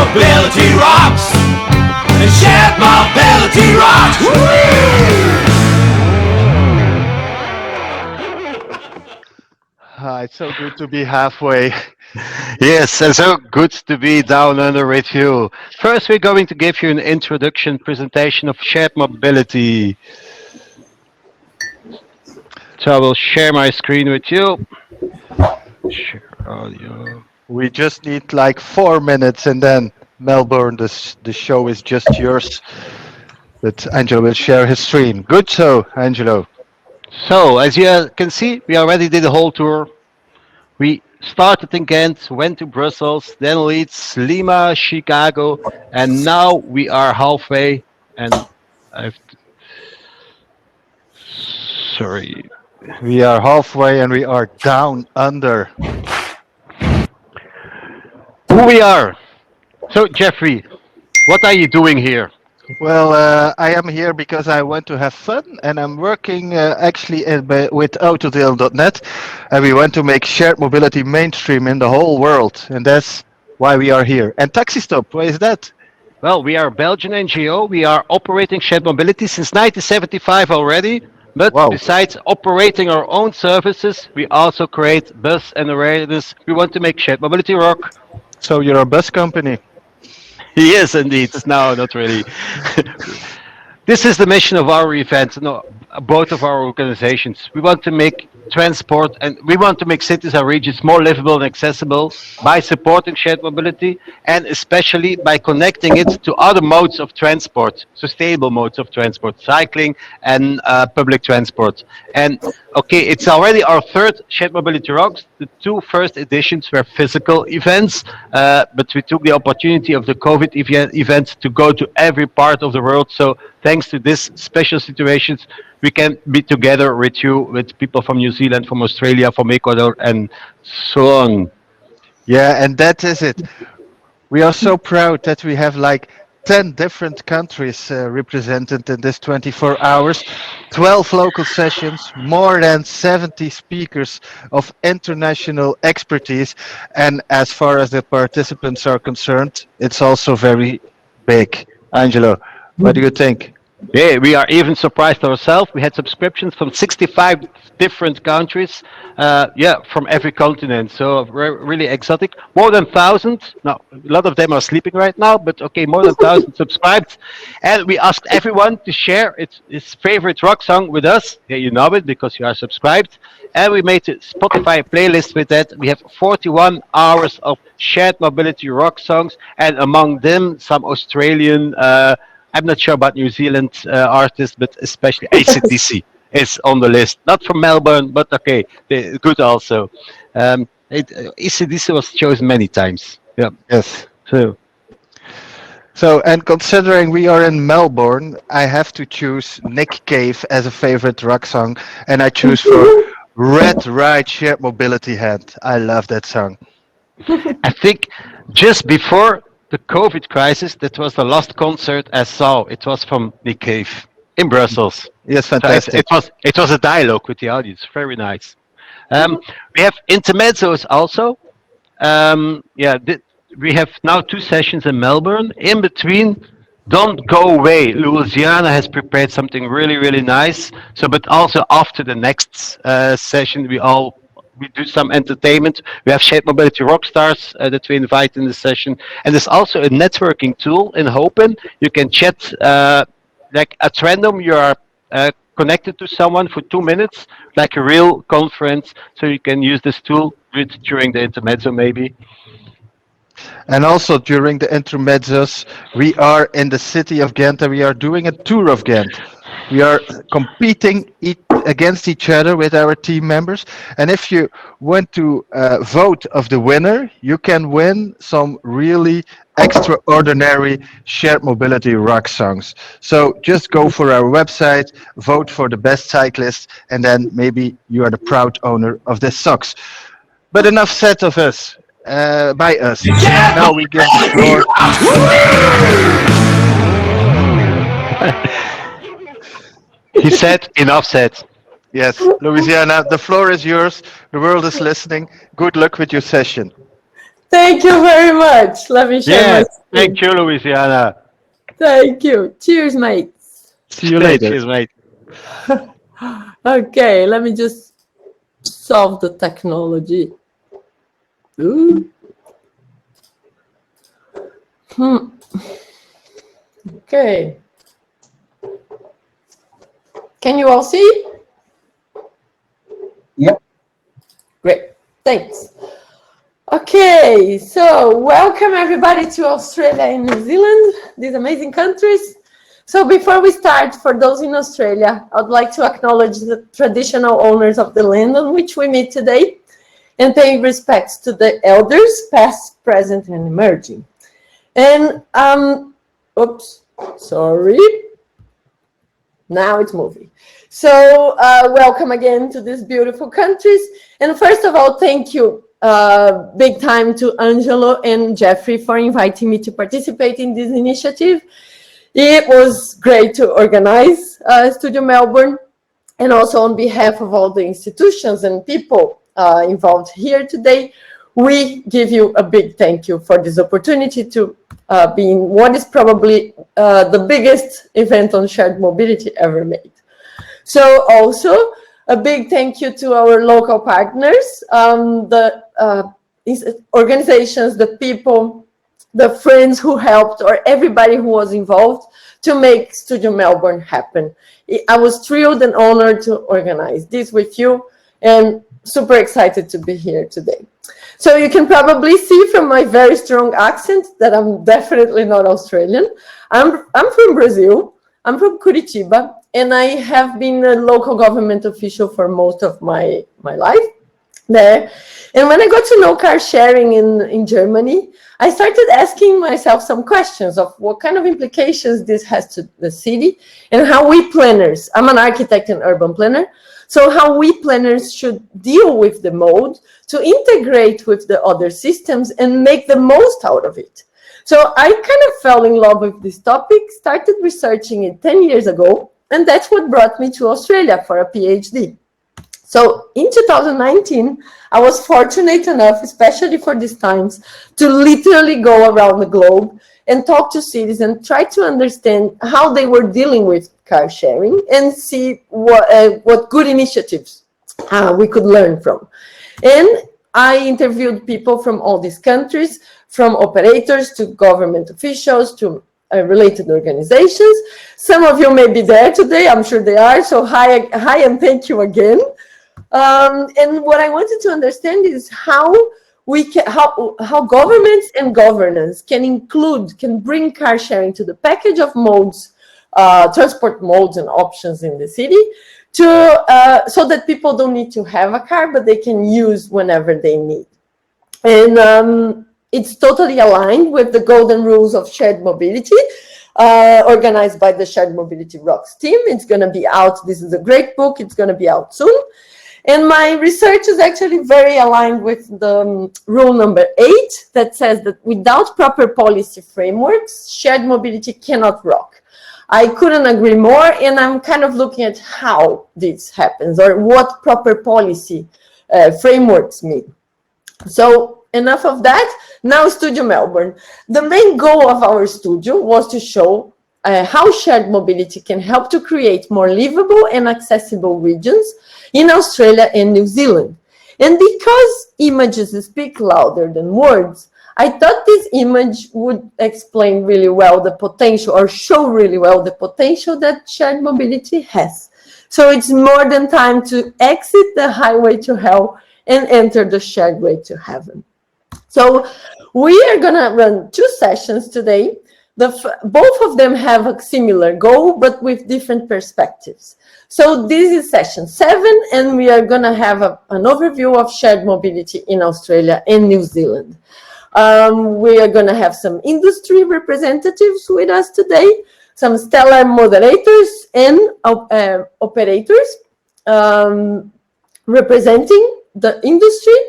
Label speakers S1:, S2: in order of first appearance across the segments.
S1: Mobility Rocks. Shared Mobility Rocks.
S2: It's so good to be halfway.
S3: Yes, and so good to be down under with you. First, we're going to give you an introduction presentation of shared mobility. So I will share my screen with you. Share audio.
S2: We just need like 4 minutes and then Melbourne, the show is just yours. But Angelo will share his screen. Good so, Angelo.
S3: So, as you can see, we already did the whole tour. We started in Ghent, went to Brussels, then Leeds, Lima, Chicago, and now we are halfway. And I've sorry,
S2: We are halfway and we are down under.
S3: who we are. So, Jeffrey, what are you doing here?
S2: Well, I am here because I want to have fun and I'm working actually with Autodeal.net and we want to make shared mobility mainstream in the whole world. And that's why we are here. And Taxistop, why is that?
S3: Well, we are a Belgian NGO. We are operating shared mobility since 1975 already. But
S2: Wow.
S3: besides operating our own services, we also create buzz and awareness. We want to make shared mobility rock.
S2: So you're a bus company.
S3: Yes, indeed. No, not really. This is the mission of our event, no, both of our organizations. We want to make transport and we want to make cities and regions more livable and accessible by supporting shared mobility and especially by connecting it to other modes of transport, sustainable modes of transport, cycling and public transport. And okay, it's already our third Shared Mobility Rocks. The two first editions were physical events, but we took the opportunity of the COVID event to go to every part of the world. So thanks to this special situations, we can be together with you, with people from New Zealand, from Australia, from Ecuador, and so on.
S2: Yeah, and that is it. We are so proud that we have like 10 different countries represented in this 24 hours, 12 local sessions, more than 70 speakers of international expertise. And as far as the participants are concerned, it's also very big. Angelo, what do you think?
S3: Yeah, we are even surprised ourselves. We had subscriptions from 65 different countries, yeah, from every continent. So really exotic. More than 1,000. Now, a lot of them are sleeping right now, but okay, more than 1,000 subscribed. And we asked everyone to share his favorite rock song with us. Yeah, you know it because you are subscribed. And we made a Spotify playlist with that. We have 41 hours of shared mobility rock songs, and among them, some Australian. I'm not sure about New Zealand artists, but especially ACDC is on the list. Not from Melbourne, but okay, good also. ACDC was chosen many times. Yeah.
S2: Yes.
S3: So
S2: So, and considering we are in Melbourne, I have to choose Nick Cave as a favorite rock song, and I choose for Red Ride Shared Mobility Hand. I love that song.
S3: I think just before the COVID crisis, that was the last concert I saw. It was from Nick Cave in Brussels.
S2: Yes,
S3: So
S2: fantastic.
S3: it was a dialogue with the audience. Very nice. We have intermezzos also. Yeah, we have now two sessions in Melbourne. In between, don't go away. Louisiana has prepared something really, really nice. So, but also after the next session, we do some entertainment. We have Shared Mobility rock stars that we invite in the session, and there's also a networking tool in Hopen. You can chat like at random. You are connected to someone for 2 minutes, like a real conference. So you can use this tool during the intermezzo, maybe.
S2: And also during the intermezzos, we are in the city of Ghent and we are doing a tour of Ghent. We are competing against each other with our team members. And if you want to vote of the winner, you can win some really extraordinary shared mobility rock songs. So just go for our website, vote for the best cyclist, and then maybe you are the proud owner of this socks. But enough said of us. By us. Now we give the floor.
S3: He said, enough said.
S2: Yes, Louisiana, the floor is yours. The world is listening. Good luck with your session.
S4: Thank you very much. Let me share my
S3: Yeah,
S4: screen.
S3: thank you, Louisiana.
S4: Thank you. Cheers, mate.
S2: See you later.
S3: Cheers, mate.
S4: Okay, let me just solve the technology. Ooh. Okay. Can you all see?
S5: Yep.
S4: Great. Thanks. Okay, so welcome everybody to Australia and New Zealand, these amazing countries. So before we start, for those in Australia, I'd like to acknowledge the traditional owners of the land on which we meet today and pay respects to the elders, past, present, and emerging. And, oops, sorry. Now it's moving. So welcome again to these beautiful countries. And first of all, thank you big time to Angelo and Jeffrey for inviting me to participate in this initiative. It was great to organize Studio Melbourne, and also on behalf of all the institutions and people involved here today, we give you a big thank you for this opportunity to be in what is probably the biggest event on shared mobility ever made. So also a big thank you to our local partners, the organizations, the people, the friends who helped, or everybody who was involved to make Studio Melbourne happen. I was thrilled and honored to organize this with you and super excited to be here today. So you can probably see from my very strong accent that I'm definitely not Australian. I'm from Brazil. I'm from Curitiba, and I have been a local government official for most of my life there. And when I got to know car sharing in Germany, I started asking myself some questions of what kind of implications this has to the city and how we planners, I'm an architect and urban planner, so how we planners should deal with the mode to integrate with the other systems and make the most out of it. So I kind of fell in love with this topic, started researching it 10 years ago, and that's what brought me to Australia for a PhD. So in 2019, I was fortunate enough, especially for these times, to literally go around the globe and talk to cities and try to understand how they were dealing with car sharing and see what good initiatives we could learn from. And I interviewed people from all these countries, from operators to government officials to related organizations. Some of you may be there today, I'm sure they are, so hi and thank you again. And what I wanted to understand is how governments and governance can bring car sharing to the package of modes, transport modes and options in the city, so that people don't need to have a car, but they can use whenever they need. And it's totally aligned with the golden rules of shared mobility, organized by the Shared Mobility Rocks team. It's going to be out. This is a great book. It's going to be out soon. And my research is actually very aligned with the rule number 8 that says that without proper policy frameworks, shared mobility cannot rock. I couldn't agree more, and I'm kind of looking at how this happens or what proper policy frameworks mean. So enough of that. Now Studio Melbourne. The main goal of our studio was to show how shared mobility can help to create more livable and accessible regions in Australia and New Zealand. And because images speak louder than words, I thought this image would explain really well the potential, or show really well the potential that shared mobility has. So it's more than time to exit the highway to hell and enter the shared way to heaven. So we are gonna run 2 sessions today. Both of them have a similar goal, but with different perspectives. So this is session 7, and we are going to have an overview of shared mobility in Australia and New Zealand. We are going to have some industry representatives with us today, some stellar moderators and operators representing the industry.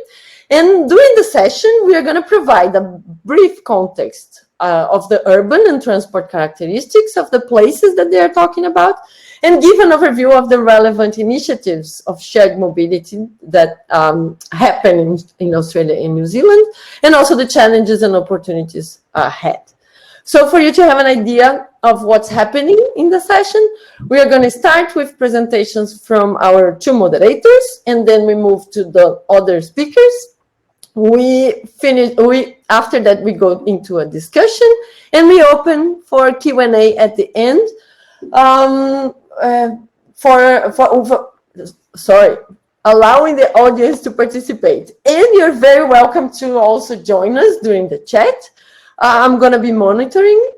S4: And during the session, we are going to provide a brief context of the urban and transport characteristics of the places that they are talking about, and give an overview of the relevant initiatives of shared mobility that happen in Australia and New Zealand, and also the challenges and opportunities ahead. So for you to have an idea of what's happening in the session, we are going to start with presentations from our two moderators, and then we move to the other speakers. After that, we go into a discussion, and we open for Q&A at the end. Allowing the audience to participate. And you're very welcome to also join us during the chat. I'm going to be monitoring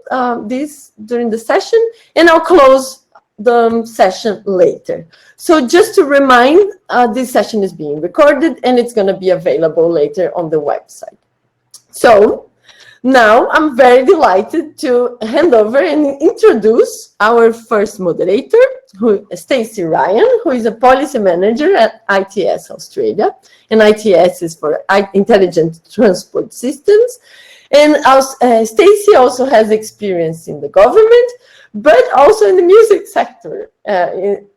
S4: this during the session, and I'll close the session later. So just to remind, this session is being recorded, and it's going to be available later on the website. So now I'm very delighted to hand over and introduce our first moderator, who is Stacey Ryan, who is a policy manager at ITS Australia. And ITS is for Intelligent Transport Systems. And Stacey also has experience in the government, but also in the music sector,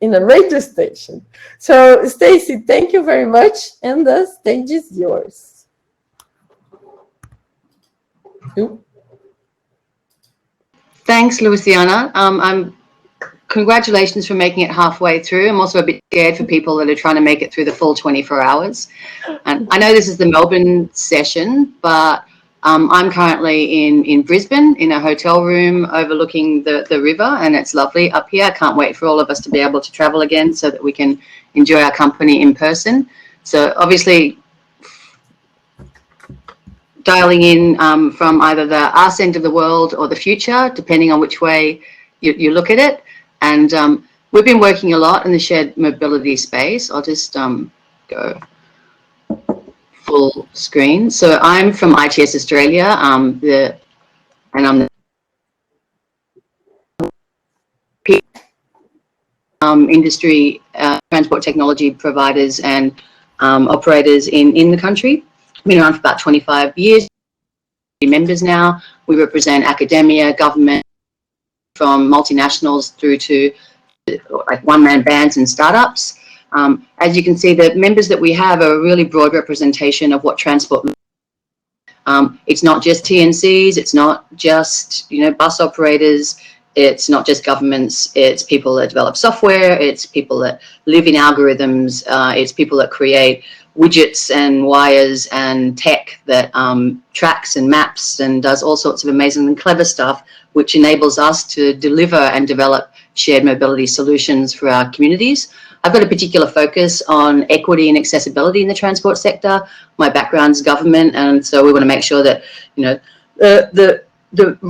S4: in a radio station. So Stacey, thank you very much. And the stage is yours.
S5: Thanks, Luciana. Congratulations for making it halfway through. I'm also a bit scared for people that are trying to make it through the full 24 hours. And I know this is the Melbourne session, but I'm currently in Brisbane in a hotel room overlooking the river, and it's lovely up here. I can't wait for all of us to be able to travel again so that we can enjoy our company in person. So obviously, dialing in from either the arse end of the world or the future, depending on which way you look at it. And we've been working a lot in the shared mobility space. I'll just go full screen. So I'm from ITS Australia, and I'm the industry transport technology providers and operators in the country. Been around for about 25 years. Members now. We represent academia, government, from multinationals through to like one-man bands and startups. As you can see, the members that we have are a really broad representation of what transport. It's not just TNCs. It's not just bus operators. It's not just governments. It's people that develop software. It's people that live in algorithms. It's people that create widgets and wires and tech that tracks and maps and does all sorts of amazing and clever stuff, which enables us to deliver and develop shared mobility solutions for our communities. I've got a particular focus on equity and accessibility in the transport sector. My background's government, and so we want to make sure that the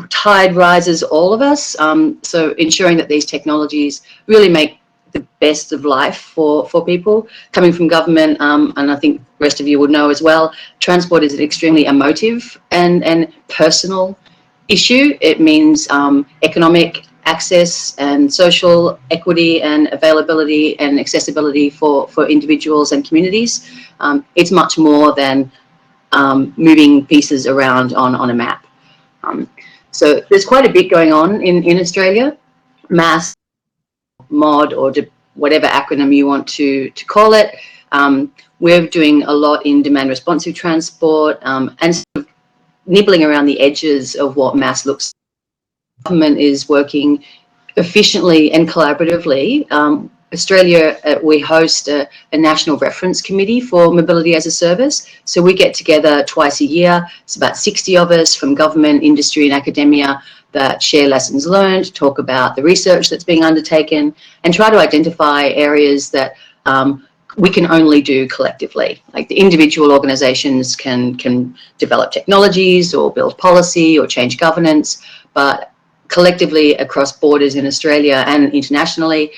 S5: tide rises all of us. So ensuring that these technologies really make the best of life for people. Coming from government, and I think the rest of you would know as well, transport is an extremely emotive and personal issue. It means economic access and social equity and availability and accessibility for individuals and communities. It's much more than moving pieces around on a map. So there's quite a bit going on in Australia. MASS, MOD, or whatever acronym you want to call it. We're doing a lot in demand responsive transport and sort of nibbling around the edges of what MASS looks like. Government is working efficiently and collaboratively. Australia, we host a national reference committee for mobility as a service. So we get together twice a year. It's about 60 of us from government, industry and academia that share lessons learned, talk about the research that's being undertaken, and try to identify areas that we can only do collectively. Like the individual organizations can develop technologies or build policy or change governance, but collectively across borders in Australia and internationally,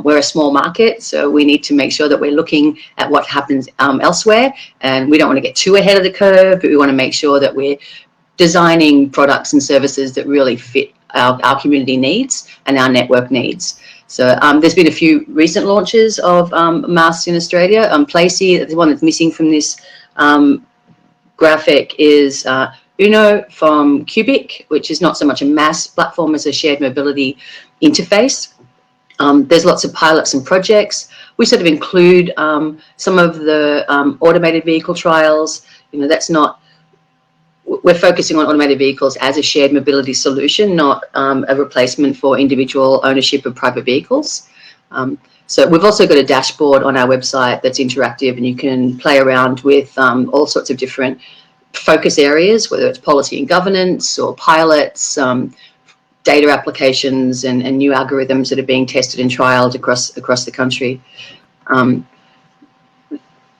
S5: we're a small market, so we need to make sure that we're looking at what happens elsewhere, and we don't want to get too ahead of the curve, but we want to make sure that we're designing products and services that really fit our community needs and our network needs. So there's been a few recent launches of MASS in Australia. Placey, the one that's missing from this graphic, is Uno from Cubic, which is not so much a mass platform as a shared mobility interface. There's lots of pilots and projects. We sort of include some of the automated vehicle trials. You know, that's not, we're focusing on automated vehicles as a shared mobility solution, not a replacement for individual ownership of private vehicles. So we've also got a dashboard on our website that's interactive, and you can play around with all sorts of different focus areas, whether it's policy and governance or pilots, data applications, and new algorithms that are being tested and trialed across the country.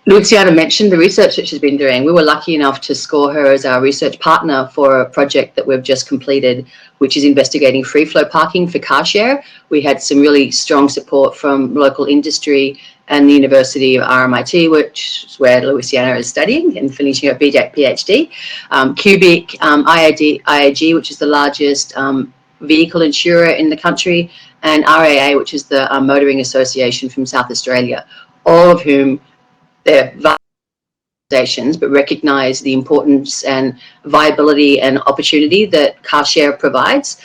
S5: Luciana mentioned the research that she's been doing. We were lucky enough to score her as our research partner for a project that we've just completed, which is investigating free flow parking for car share. We had some really strong support from local industry and the University of RMIT, which is where Luciana is studying and finishing her PhD. Cubic, IAG, which is the largest vehicle insurer in the country, and RAA, which is the Motoring Association from South Australia, all of whom they're organizations but recognise the importance and viability and opportunity that car share provides.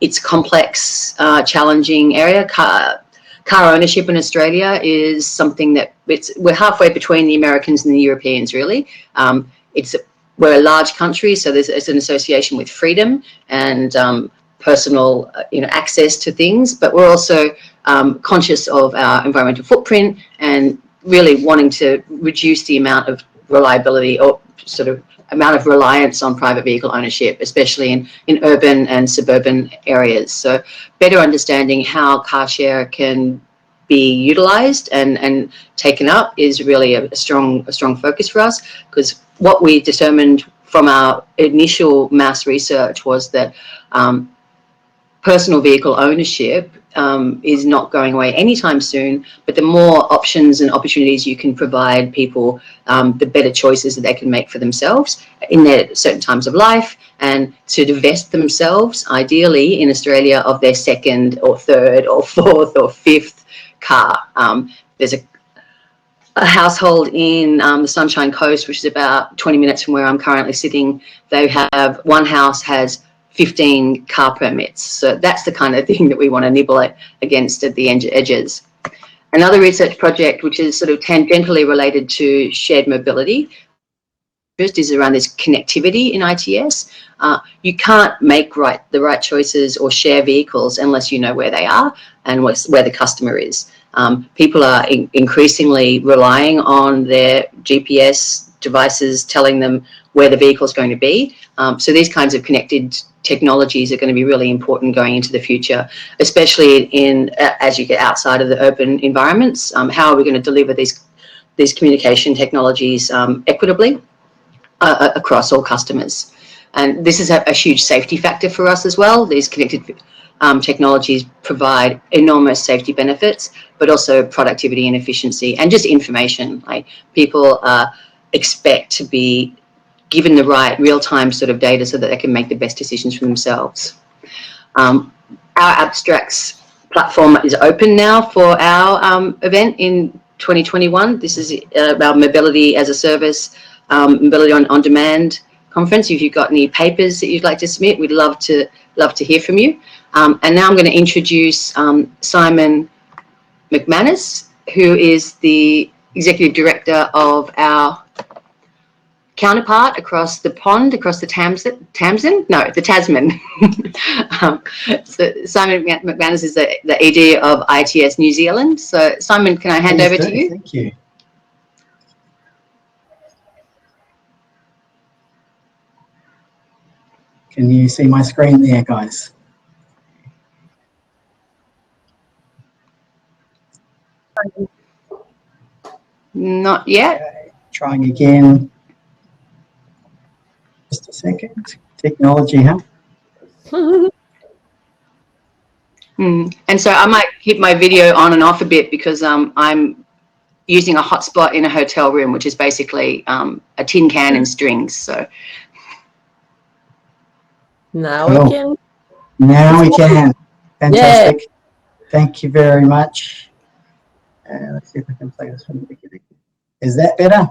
S5: It's a complex, challenging area. Car ownership in Australia is something that we're halfway between the Americans and the Europeans, really. We're a large country, so it's an association with freedom and personal, access to things, but we're also conscious of our environmental footprint and really wanting to reduce the amount of reliability or sort of amount of reliance on private vehicle ownership, especially in urban and suburban areas. So better understanding how car share can be utilised and taken up is really a strong focus for us, because what we determined from our initial mass research was that personal vehicle ownership is not going away anytime soon, but the more options and opportunities you can provide people, the better choices that they can make for themselves in their certain times of life, and to divest themselves, ideally in Australia, of their second or third or fourth or fifth car. There's a household in the Sunshine Coast, which is about 20 minutes from where I'm currently sitting. They have, one house has 15 car permits. So that's the kind of thing that we want to nibble against at the edges. Another research project, which is sort of tangentially related to shared mobility, is around this connectivity in ITS. You can't make the right choices or share vehicles unless you know where they are and where the customer is. People are increasingly relying on their GPS devices telling them where the vehicle is going to be. So these kinds of connected technologies are going to be really important going into the future, especially as you get outside of the urban environments. How are we going to deliver these communication technologies equitably across all customers? And this is a huge safety factor for us as well. These connected technologies provide enormous safety benefits, but also productivity and efficiency, and just information. Like, people expect to be given the right real-time sort of data so that they can make the best decisions for themselves. Our abstracts platform is open now for our event in 2021. This is our mobility as a service, mobility on demand conference. If you've got any papers that you'd like to submit, we'd love to hear from you. And now I'm going to introduce Simon McManus, who is the Executive Director of our counterpart across the pond, across the Tasman. So Simon McManus is the ED of ITS New Zealand. So Simon, can I hand over to you?
S6: Thank you. Can you see my screen there, guys?
S5: Not yet.
S6: Okay, trying again. Just a second. Technology, huh?
S5: And so I might keep my video on and off a bit because I'm using a hotspot in a hotel room, which is basically a tin can and strings. So
S4: Now we can.
S6: Now we can. Fantastic.
S4: Yeah.
S6: Thank you very much. Let's see if I can play this from the beginning. Is that better?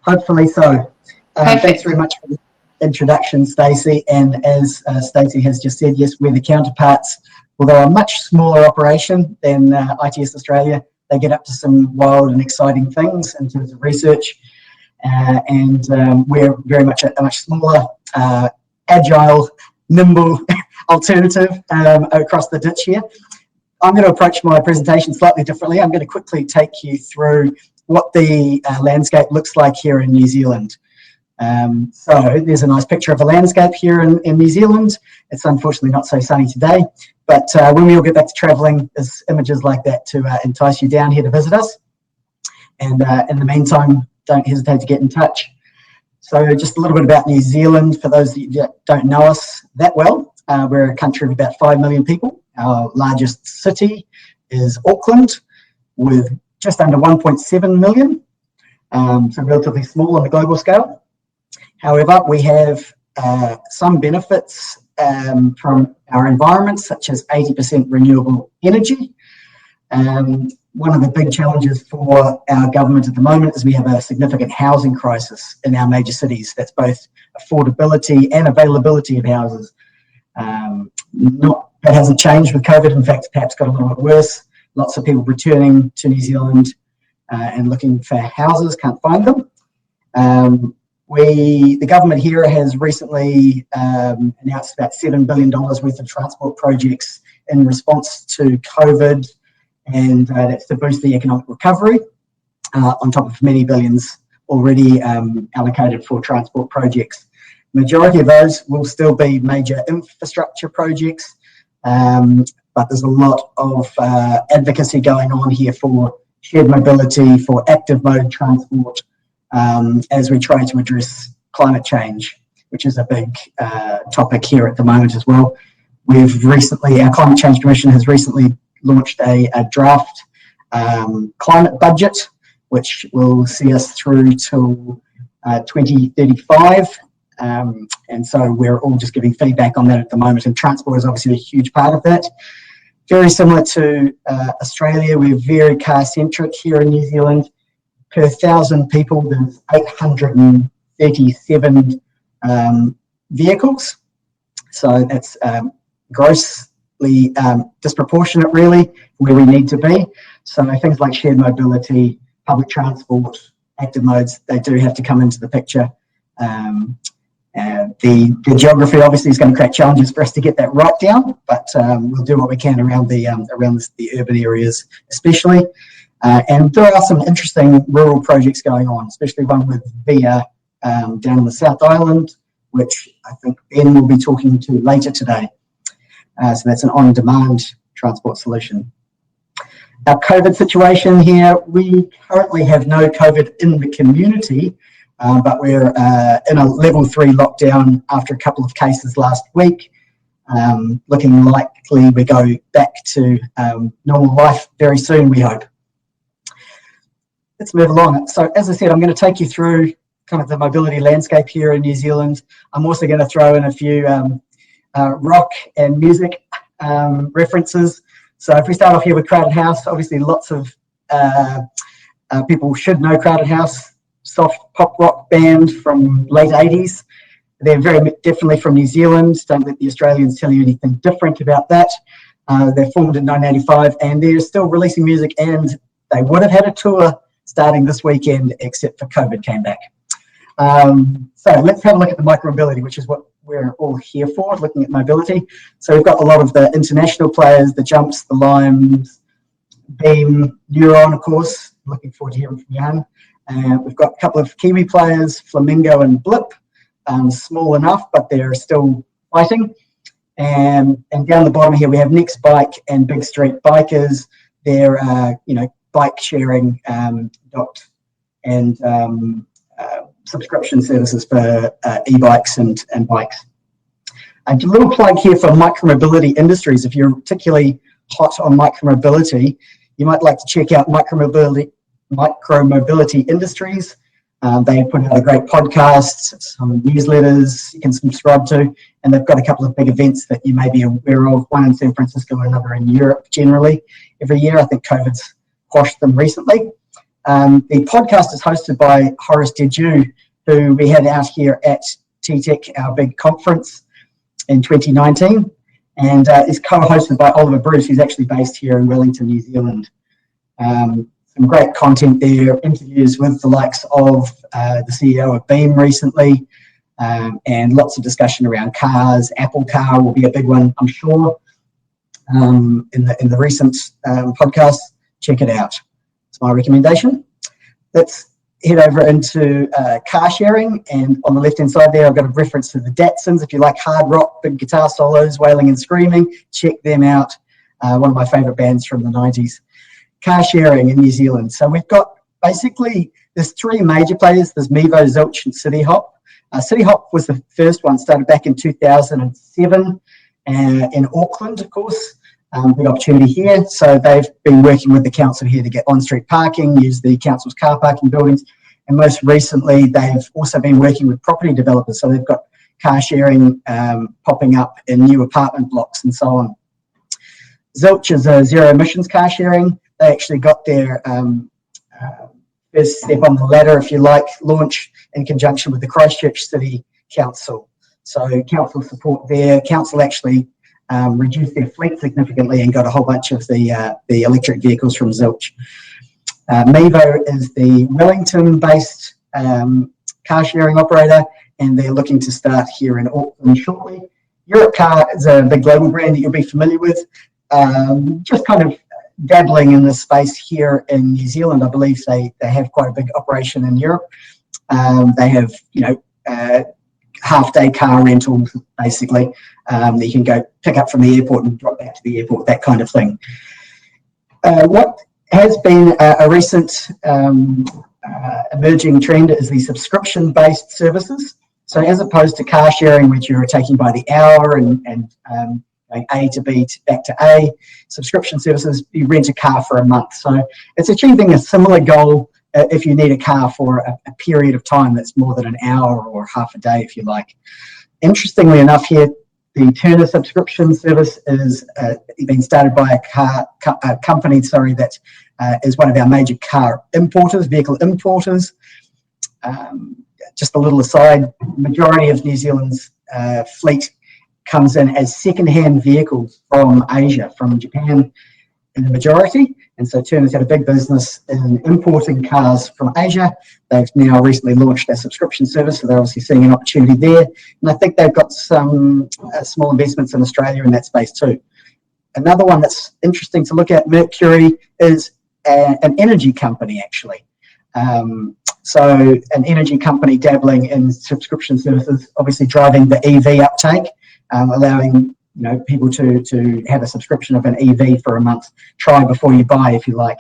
S6: Hopefully so. Thanks very much for the introduction, Stacey. And as Stacey has just said, yes, we're the counterparts. Although a much smaller operation than ITS Australia, they get up to some wild and exciting things in terms of research. And we're very much a much smaller, agile, nimble alternative across the ditch here. I'm going to approach my presentation slightly differently. I'm going to quickly take you through what the landscape looks like here in New Zealand. So there's a nice picture of a landscape here in New Zealand. It's unfortunately not so sunny today, but when we all get back to travelling, there's images like that to entice you down here to visit us. And in the meantime, don't hesitate to get in touch. So just a little bit about New Zealand, for those that don't know us that well. We're a country of about 5 million people. Our largest city is Auckland, with just under 1.7 million, so relatively small on the global scale. However, we have some benefits from our environment, such as 80% renewable energy. One of the big challenges for our government at the moment is we have a significant housing crisis in our major cities. That's both affordability and availability of houses. That hasn't changed with COVID. In fact, perhaps got a little bit worse. Lots of people returning to New Zealand and looking for houses, can't find them. The government here has recently announced about $7 billion worth of transport projects in response to COVID, and that's to boost the economic recovery, on top of many billions already allocated for transport projects. Majority of those will still be major infrastructure projects, but there's a lot of advocacy going on here for shared mobility, for active mode transport, as we try to address climate change, which is a big topic here at the moment as well. Our Climate Change Commission has recently launched a draft climate budget, which will see us through till 2035. And so we're all just giving feedback on that at the moment, and transport is obviously a huge part of that. Very similar to Australia, we're very car-centric here in New Zealand. Per 1,000 people, there's 837 vehicles. So that's grossly disproportionate, really, where we need to be. So things like shared mobility, public transport, active modes, they do have to come into the picture. The geography obviously is going to create challenges for us to get that right down, but we'll do what we can around the urban areas, especially. And there are some interesting rural projects going on, especially one with VIA down in the South Island, which I think Ben will be talking to later today. So that's an on-demand transport solution. Our COVID situation here, we currently have no COVID in the community, but we're in a level 3 lockdown after a couple of cases last week. Looking likely we go back to normal life very soon, we hope. Let's move along. So as I said, I'm going to take you through kind of the mobility landscape here in New Zealand. I'm also going to throw in a few rock and music references. So if we start off here with Crowded House, obviously lots of people should know Crowded House, soft pop rock band from late 80s. They're very definitely from New Zealand. Don't let the Australians tell you anything different about that. They're formed in 1985 and they're still releasing music, and they would have had a tour starting this weekend, except for COVID came back. So let's have a look at the micromobility, which is what we're all here for, looking at mobility. So we've got a lot of the international players, the Jumps, the Limes, Beam, Neuron, of course. Looking forward to hearing from Jan. We've got a couple of Kiwi players, Flamingo and Blip, small enough, but they're still fighting. And down the bottom here, we have Next Bike and Big Street Bikers. They're, bike sharing and subscription services for e-bikes and bikes. A little plug here for micromobility industries. If you're particularly hot on micromobility, you might like to check out micromobility industries. They put out a great podcast, some newsletters you can subscribe to, and they've got a couple of big events that you may be aware of, one in San Francisco and another in Europe generally every year. I think COVID's quashed them recently. The podcast is hosted by Horace Deju, who we had out here at TTEC, our big conference in 2019, and is co-hosted by Oliver Bruce, who's actually based here in Wellington, New Zealand. Some great content there, interviews with the likes of the CEO of Beam recently, and lots of discussion around cars. Apple Car will be a big one, I'm sure, in the recent podcast. Check it out. It's my recommendation. Let's head over into car sharing, and on the left-hand side there, I've got a reference to the Datsuns. If you like hard rock, big guitar solos, wailing and screaming, check them out. One of my favourite bands from the 90s. Car sharing in New Zealand. So we've got basically, there's three major players. There's Mevo, Zilch, and City Hop. City Hop was the first one, started back in 2007 in Auckland, of course. Big opportunity here. So they've been working with the council here to get on-street parking, use the council's car parking buildings. And most recently, they've also been working with property developers. So they've got car sharing popping up in new apartment blocks and so on. Zilch is a zero emissions car sharing. They actually got their first step on the ladder, if you like, launch in conjunction with the Christchurch City Council. So council support there. Council actually reduced their fleet significantly and got a whole bunch of the electric vehicles from Zilch. Mevo is the Wellington-based car sharing operator, and they're looking to start here in Auckland shortly. Europcar is a big global brand that you'll be familiar with. Just kind of dabbling in this space here in New Zealand. I believe they have quite a big operation in Europe. They have, half-day car rentals, basically, that you can go pick up from the airport and drop back to the airport, that kind of thing. What has been a recent emerging trend is the subscription-based services. So as opposed to car sharing, which you're taking by the hour and going A to B to back to A, subscription services, you rent a car for a month. So it's achieving a similar goal if you need a car for a period of time that's more than an hour or half a day, if you like. Interestingly enough here, the Turner subscription service is being started by a company that is one of our major car importers, vehicle importers. Just a little aside, majority of New Zealand's fleet comes in as second-hand vehicles from Asia, from Japan in the majority. And so Turner's had a big business in importing cars from Asia. They've now recently launched their subscription service, so they're obviously seeing an opportunity there. And I think they've got some small investments in Australia in that space too. Another one that's interesting to look at, Mercury, is an energy company, actually. So an energy company dabbling in subscription services, obviously driving the EV uptake, allowing people to have a subscription of an EV for a month. Try before you buy, if you like.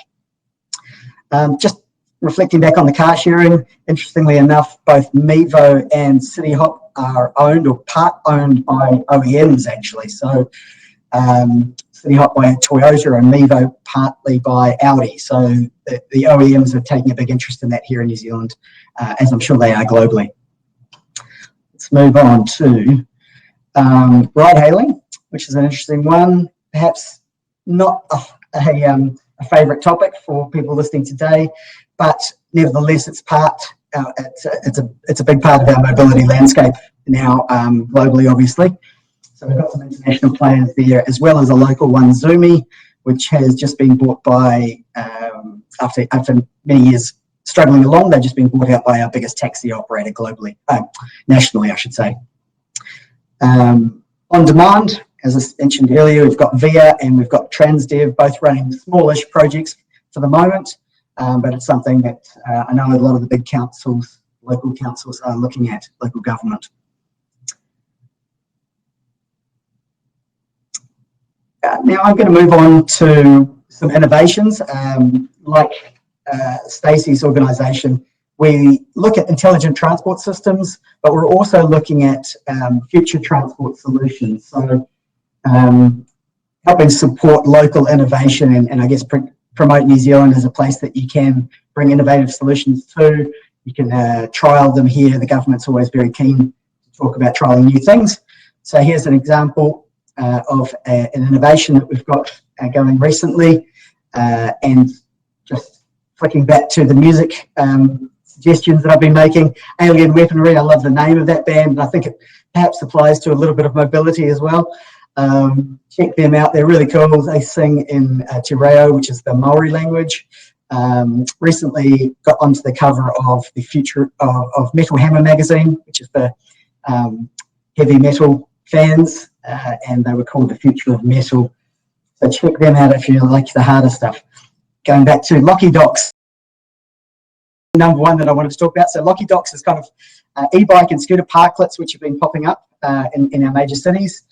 S6: Just reflecting back on the car sharing, interestingly enough, both Mevo and City Hop are owned or part owned by OEMs, actually. So City Hop by Toyota and Mevo partly by Audi. So the OEMs are taking a big interest in that here in New Zealand, as I'm sure they are globally. Let's move on to ride hailing, which is an interesting one. Perhaps not a favourite topic for people listening today, but nevertheless, it's a big part of our mobility landscape now, globally, obviously. So we've got some international players there, as well as a local one, Zoomy, which has just been bought by, after many years struggling along, they've just been bought out by our biggest taxi operator globally, nationally, I should say. On demand, as I mentioned earlier, we've got VIA and we've got Transdev, both running smallish projects for the moment, but it's something that I know a lot of the big councils, local councils, are looking at, local government. Now I'm going to move on to some innovations. Like Stacey's organisation, we look at intelligent transport systems, but we're also looking at future transport solutions. So helping support local innovation and I guess promote New Zealand as a place that you can bring innovative solutions to. You can trial them here. The government's always very keen to talk about trialing new things. So here's an example of an innovation that we've got going recently, and just flicking back to the music suggestions that I've been making. Alien Weaponry, I love the name of that band, and I think it perhaps applies to a little bit of mobility as well. Check them out, they're really cool. They sing in Te Reo, which is the Maori language. Recently got onto the cover of the Future of Metal Hammer magazine, which is for heavy metal fans, and they were called the Future of Metal. So check them out if you like the harder stuff. Going back to Locky Docks, number one that I wanted to talk about. So Locky Docks is kind of e-bike and scooter parklets which have been popping up in our major cities.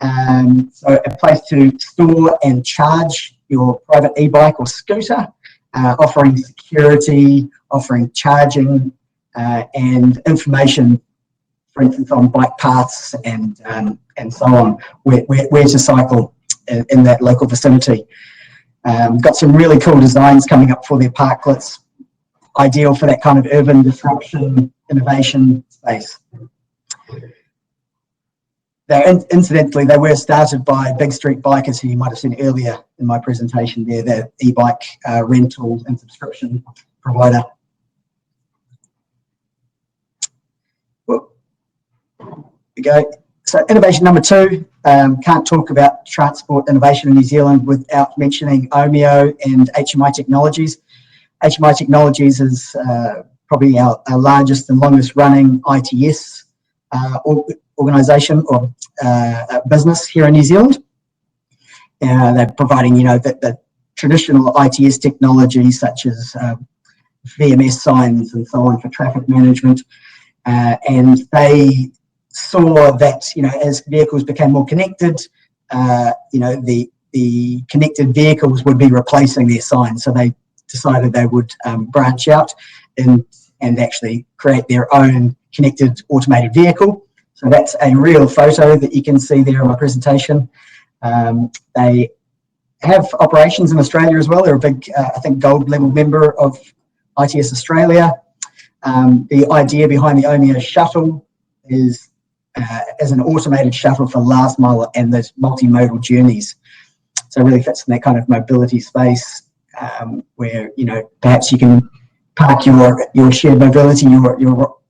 S6: So a place to store and charge your private e-bike or scooter, offering security, offering charging, and information, for instance, on bike paths and so on, where to cycle in that local vicinity. Got some really cool designs coming up for their parklets, ideal for that kind of urban disruption innovation space. Incidentally, they were started by Big Street Bikers, who you might have seen earlier in my presentation there, the e-bike rental and subscription provider. Well, there we go. So innovation number two, can't talk about transport innovation in New Zealand without mentioning Omeo and HMI Technologies. HMI Technologies is probably our largest and longest running ITS organisation or business here in New Zealand. They're providing, the traditional ITS technology such as VMS signs and so on for traffic management, and they saw that as vehicles became more connected, the connected vehicles would be replacing their signs, so they decided they would branch out and actually create their own connected automated vehicle. So that's a real photo that you can see there in my presentation. They have operations in Australia as well. They're a big, I think, gold level member of ITS Australia. The idea behind the Omeo shuttle is as an automated shuttle for last mile and those multimodal journeys. So it really fits in that kind of mobility space where, perhaps you can park your shared mobility,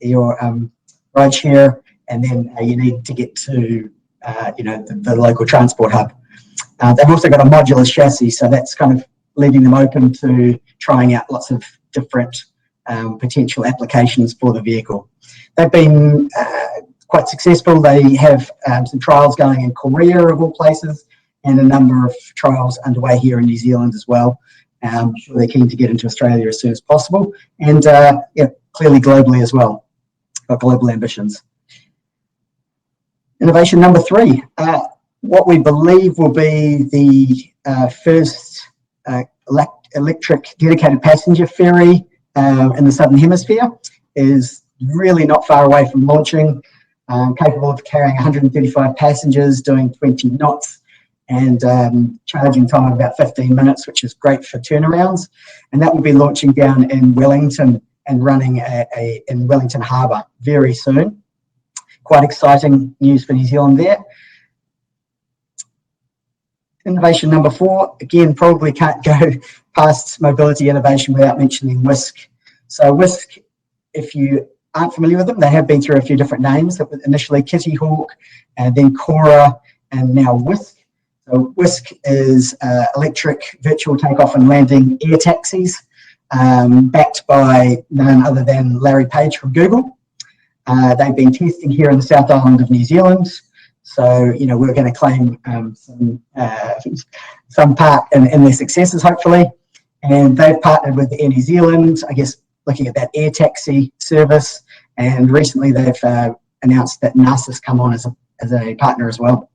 S6: your ride share, and then you need to get to the local transport hub. They've also got a modular chassis, so that's kind of leaving them open to trying out lots of different potential applications for the vehicle. They've been quite successful. They have some trials going in Korea, of all places, and a number of trials underway here in New Zealand as well. I'm sure they're keen to get into Australia as soon as possible, and clearly globally as well. Got global ambitions. Innovation number three, what we believe will be the first electric dedicated passenger ferry in the Southern Hemisphere, is really not far away from launching, capable of carrying 135 passengers, doing 20 knots, and charging time of about 15 minutes, which is great for turnarounds. And that will be launching down in Wellington and running in Wellington Harbour very soon. Quite exciting news for New Zealand there. Innovation number four, again, probably can't go past mobility innovation without mentioning Whisk. So Whisk, if you aren't familiar with them, they have been through a few different names. Initially Kitty Hawk, and then Cora, and now Whisk. So Whisk is electric virtual takeoff and landing air taxis, backed by none other than Larry Page from Google. They've been testing here in the South Island of New Zealand. So, we're going to claim some part in their successes, hopefully. And they've partnered with Air New Zealand, I guess, looking at that air taxi service. And recently they've announced that NASA's come on as a partner as well.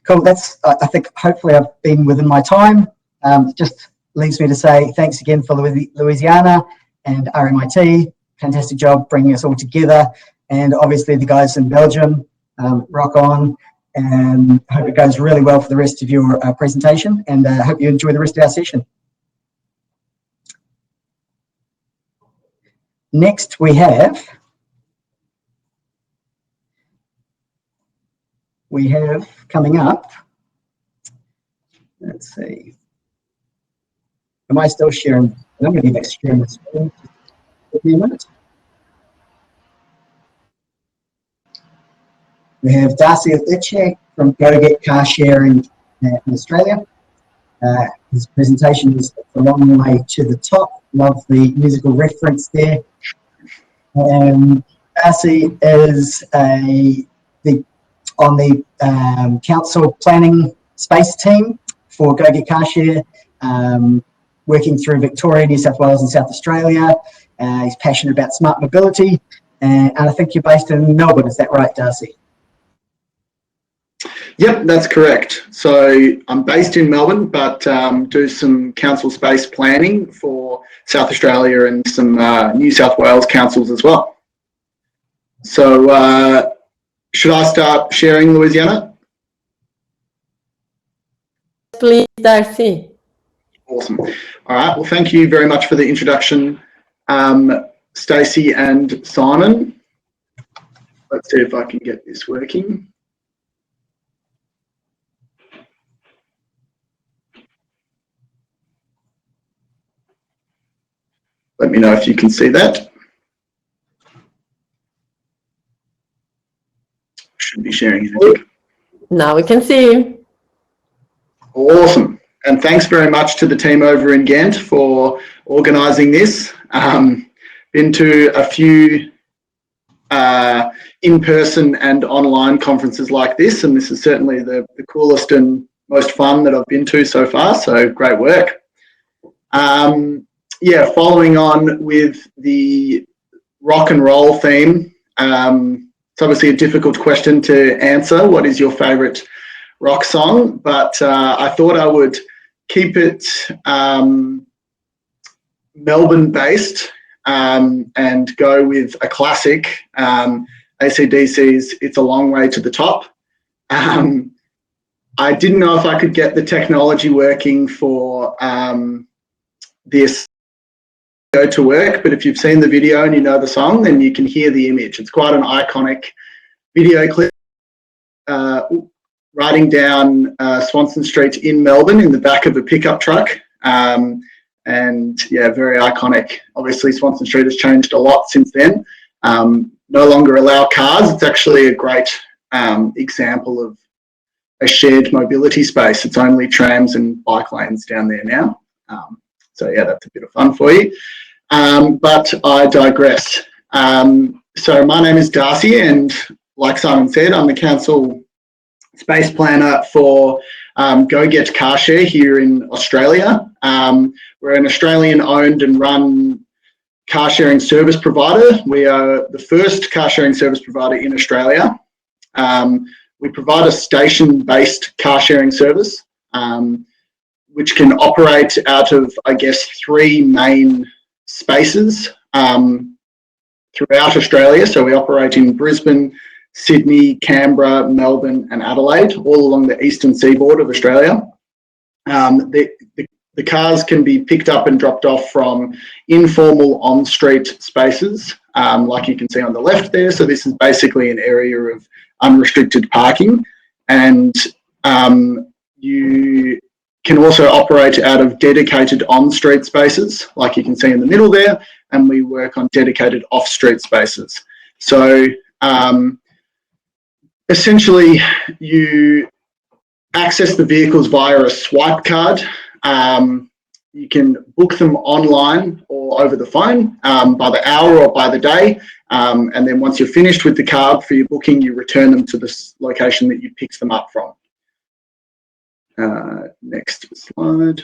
S6: Cool, that's, I think, hopefully I've been within my time. Just leaves me to say thanks again for Louisiana and RMIT. Fantastic job bringing us all together. And obviously the guys in Belgium, rock on, and hope it goes really well for the rest of your presentation, and hope you enjoy the rest of our session. Next we have coming up, let's see, am I still sharing? I'm going to be next sharing the screen. Give me a minute. We have Darcy Itche from Go Get Car Sharing in Australia. His presentation is a long way to the top. Love the musical reference there. Darcy is on the council planning space team for Go Get Car Share, working through Victoria, New South Wales and South Australia. He's passionate about smart mobility, and I think you're based in Melbourne, is that right, Darcy?
S7: Yep, that's correct. So I'm based in Melbourne, but do some council space planning for South Australia and some New South Wales councils as well. So should I start sharing, Louisiana?
S4: Please, Darcy.
S7: Awesome. All right. Well, thank you very much for the introduction, Stacey and Simon. Let's see if I can get this working. Let me know if you can see that. Should be sharing anything.
S4: Now we can see you.
S7: Awesome. And thanks very much to the team over in Ghent for organising this. Been to a few in-person and online conferences like this, and this is certainly the coolest and most fun that I've been to so far, so great work. Yeah, following on with the rock and roll theme, it's obviously a difficult question to answer. What is your favourite rock song? But I thought I would keep it Melbourne-based and go with a classic, AC/DC's It's a Long Way to the Top. I didn't know if I could get the technology working for this go to work, but if you've seen the video and you know the song, then you can hear the image. It's quite an iconic video clip riding down Swanston Street in Melbourne in the back of a pickup truck. And yeah, very iconic. Obviously, Swanston Street has changed a lot since then. No longer allow cars. It's actually a great example of a shared mobility space. It's only trams and bike lanes down there now. So yeah, that's a bit of fun for you. But I digress. So my name is Darcy, and like Simon said, I'm the council space planner for Go Get Car Share here in Australia. We're an Australian owned and run car sharing service provider. We are the first car sharing service provider in Australia. We provide a station-based car sharing service, which can operate out of, I guess, 3 main spaces throughout Australia. So we operate in Brisbane, Sydney, Canberra, Melbourne and Adelaide, all along the eastern seaboard of Australia. The cars can be picked up and dropped off from informal on-street spaces, like you can see on the left there. So this is basically an area of unrestricted parking, and you can also operate out of dedicated on-street spaces, like you can see in the middle there, and we work on dedicated off-street spaces. So essentially, you access the vehicles via a swipe card. You can book them online or over the phone by the hour or by the day. And then once you're finished with the card for your booking, you return them to the location that you picked them up from. Next slide.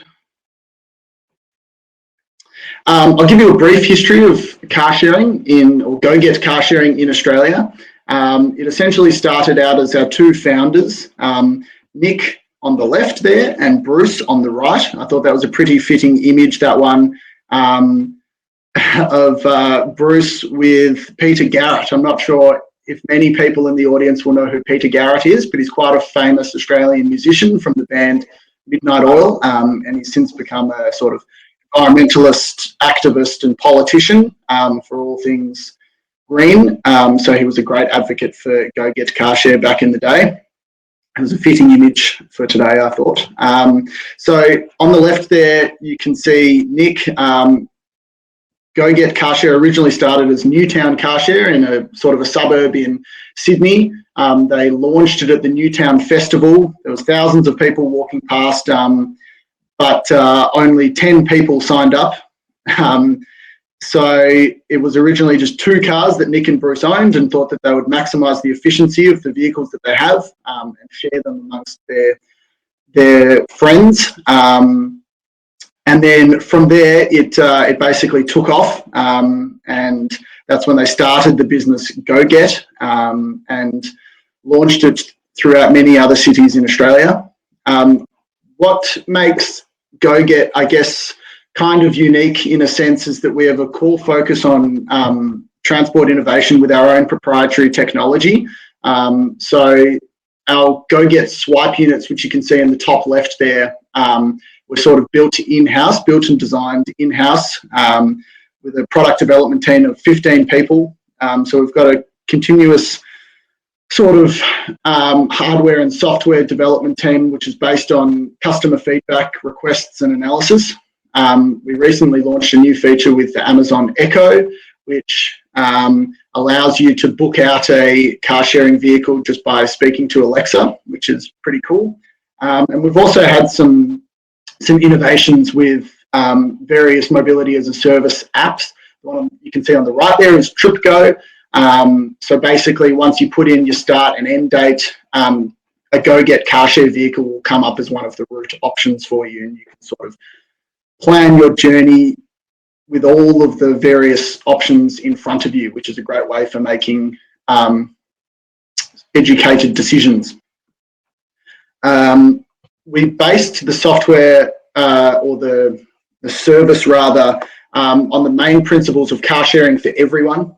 S7: I'll give you a brief history of car sharing or Go Get Car Sharing in Australia. It essentially started out as our 2 founders, Nick on the left there and Bruce on the right. I thought that was a pretty fitting image, that one, of Bruce with Peter Garrett. I'm not sure if many people in the audience will know who Peter Garrett is, but he's quite a famous Australian musician from the band Midnight Oil, and he's since become a sort of environmentalist, activist and politician for all things green. So he was a great advocate for Go Get Car Share back in the day. It was a fitting image for today, I thought. So on the left there, you can see Nick Go Get Car Share originally started as Newtown Car Share in a sort of a suburb in Sydney. They launched it at the Newtown Festival. There was thousands of people walking past, but only 10 people signed up. So it was originally just 2 cars that Nick and Bruce owned, and thought that they would maximise the efficiency of the vehicles that they have, and share them amongst their friends. And then from there, it basically took off, and that's when they started the business Go Get, and launched it throughout many other cities in Australia. What makes Go Get, I guess, kind of unique in a sense is that we have a core focus on transport innovation with our own proprietary technology. So our Go Get swipe units, which you can see in the top left there, were sort of built in-house, built and designed in-house, with a product development team of 15 people. So we've got a continuous sort of hardware and software development team, which is based on customer feedback, requests and analysis. We recently launched a new feature with the Amazon Echo, which allows you to book out a car sharing vehicle just by speaking to Alexa, which is pretty cool. And we've also had some innovations with various mobility as a service apps. The one you can see on the right there is TripGo. So basically, once you put in your start and end date, a Go Get car share vehicle will come up as one of the route options for you, and you can sort of plan your journey with all of the various options in front of you, which is a great way for making educated decisions. We based the software or the service rather on the main principles of car sharing for everyone.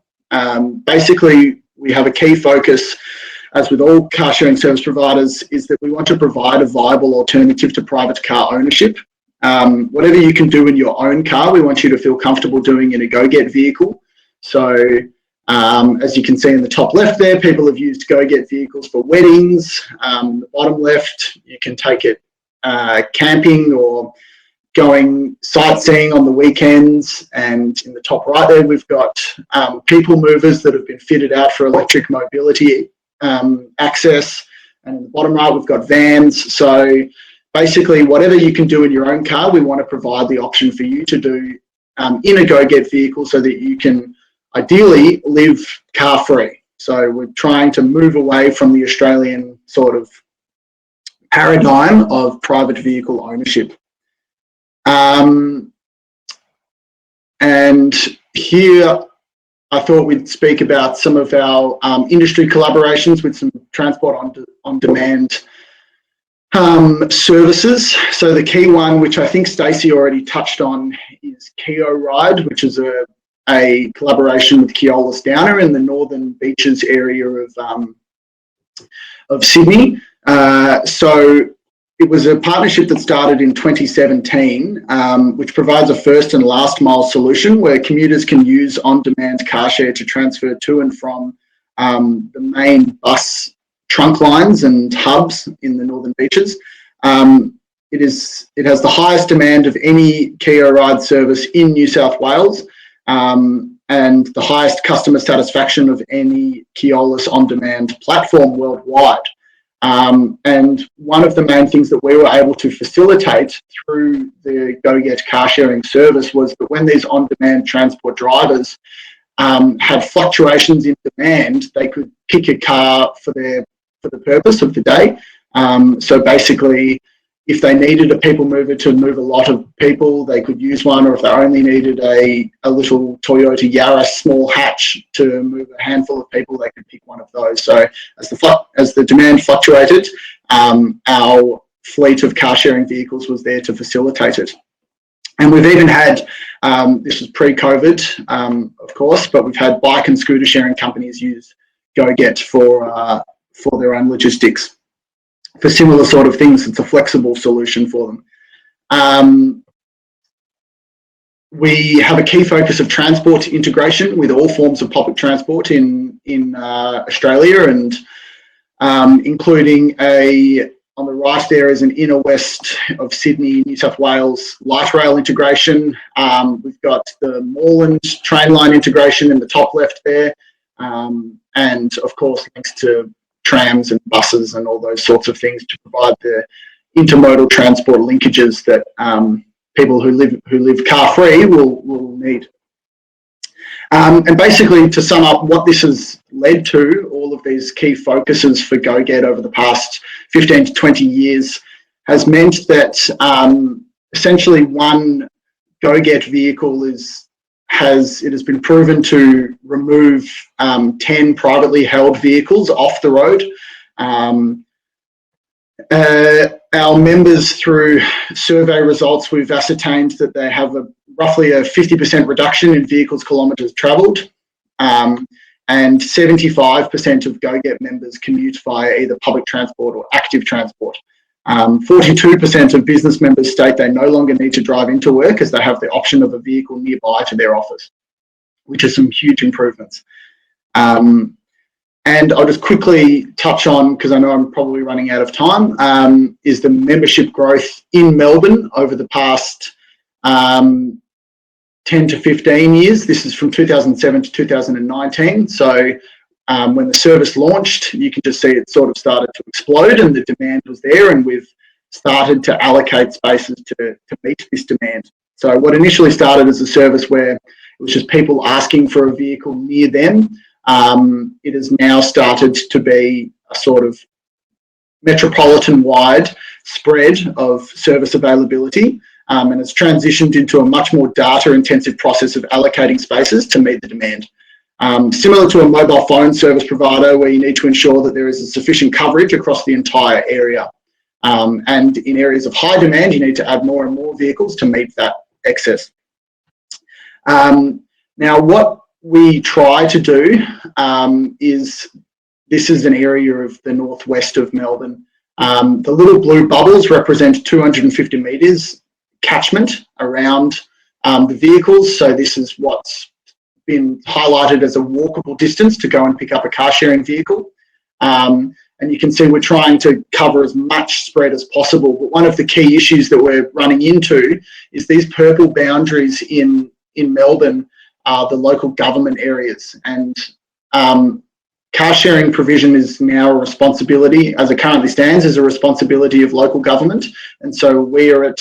S7: Basically, we have a key focus, as with all car sharing service providers, is that we want to provide a viable alternative to private car ownership. Whatever you can do in your own car, we want you to feel comfortable doing in a Go Get vehicle. So as you can see in the top left there, people have used Go Get vehicles for weddings. The bottom left, you can take it camping or going sightseeing on the weekends. And in the top right there, we've got people movers that have been fitted out for electric mobility access. And in the bottom right, we've got vans. So basically, whatever you can do in your own car, we want to provide the option for you to do in a Go Get vehicle, so that you can ideally live car free. So we're trying to move away from the Australian sort of paradigm of private vehicle ownership. And here I thought we'd speak about some of our industry collaborations with some transport on demand services. So the key one, which I think Stacey already touched on, is Keo Ride, which is a collaboration with Keolis Downer in the northern beaches area of Sydney. So it was a partnership that started in 2017, which provides a first and last mile solution where commuters can use on-demand car share to transfer to and from the main bus trunk lines and hubs in the northern beaches. It has the highest demand of any Keo Ride service in New South Wales, and the highest customer satisfaction of any Keolis on-demand platform worldwide. And one of the main things that we were able to facilitate through the Go Get car sharing service was that when these on-demand transport drivers had fluctuations in demand, they could pick a car for the purpose of the day. So basically, if they needed a people mover to move a lot of people, they could use one, or if they only needed a little Toyota Yaris small hatch to move a handful of people, they could pick one of those. So as the demand fluctuated, our fleet of car sharing vehicles was there to facilitate it. And we've even had, this was pre-COVID, of course, but we've had bike and scooter sharing companies use Go Get for their own logistics. For similar sort of things, it's a flexible solution for them. We have a key focus of transport integration with all forms of public transport in Australia, and including on the right there is an inner west of Sydney, New South Wales light rail integration. We've got the Moreland train line integration in the top left there. And of course, links to trams and buses and all those sorts of things to provide the intermodal transport linkages that people who live car-free will need. And basically, to sum up what this has led to, all of these key focuses for GoGet over the past 15 to 20 years has meant that essentially one GoGet vehicle has been proven to remove 10 privately held vehicles off the road. Our members, through survey results, we've ascertained that they have roughly a 50% reduction in vehicles kilometres travelled, and 75% of GoGet members commute via either public transport or active transport. 42% of business members state they no longer need to drive into work as they have the option of a vehicle nearby to their office, which is some huge improvements. And I'll just quickly touch on, because I know I'm probably running out of time, is the membership growth in Melbourne over the past 10 to 15 years. This is from 2007 to 2019. So when the service launched, you can just see it sort of started to explode and the demand was there, and we've started to allocate spaces to meet this demand. So what initially started as a service where it was just people asking for a vehicle near them, it has now started to be a sort of metropolitan-wide spread of service availability, and it's transitioned into a much more data-intensive process of allocating spaces to meet the demand. Similar to a mobile phone service provider, where you need to ensure that there is a sufficient coverage across the entire area. And in areas of high demand, you need to add more and more vehicles to meet that excess. Now, what we try to do is, this is an area of the northwest of Melbourne. The little blue bubbles represent 250 metres catchment around the vehicles. So this is what's been highlighted as a walkable distance to go and pick up a car sharing vehicle. And you can see we're trying to cover as much spread as possible. But one of the key issues that we're running into is these purple boundaries in Melbourne are the local government areas, and car sharing provision is now a responsibility, as it currently stands, is a responsibility of local government. And so we are at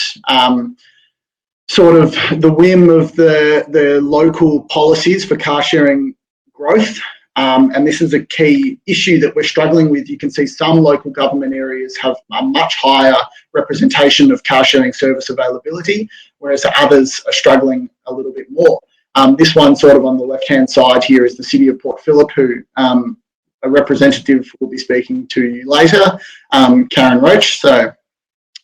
S7: sort of the whim of the local policies for car sharing growth. And this is a key issue that we're struggling with. You can see some local government areas have a much higher representation of car sharing service availability, whereas others are struggling a little bit more. This one sort of on the left-hand side here is the City of Port Phillip, who a representative will be speaking to you later, Karen Roach. So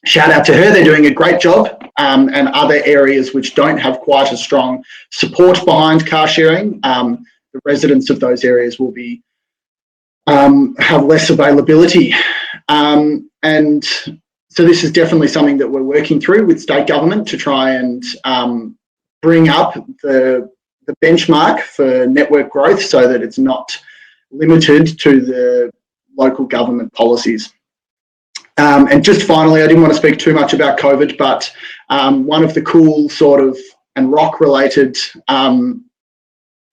S7: shout out to her, they're doing a great job. And other areas which don't have quite a strong support behind car sharing, the residents of those areas will be have less availability. And so this is definitely something that we're working through with state government to try and bring up the benchmark for network growth so that it's not limited to the local government policies. And just finally, I didn't want to speak too much about COVID, but one of the cool sort of and rock related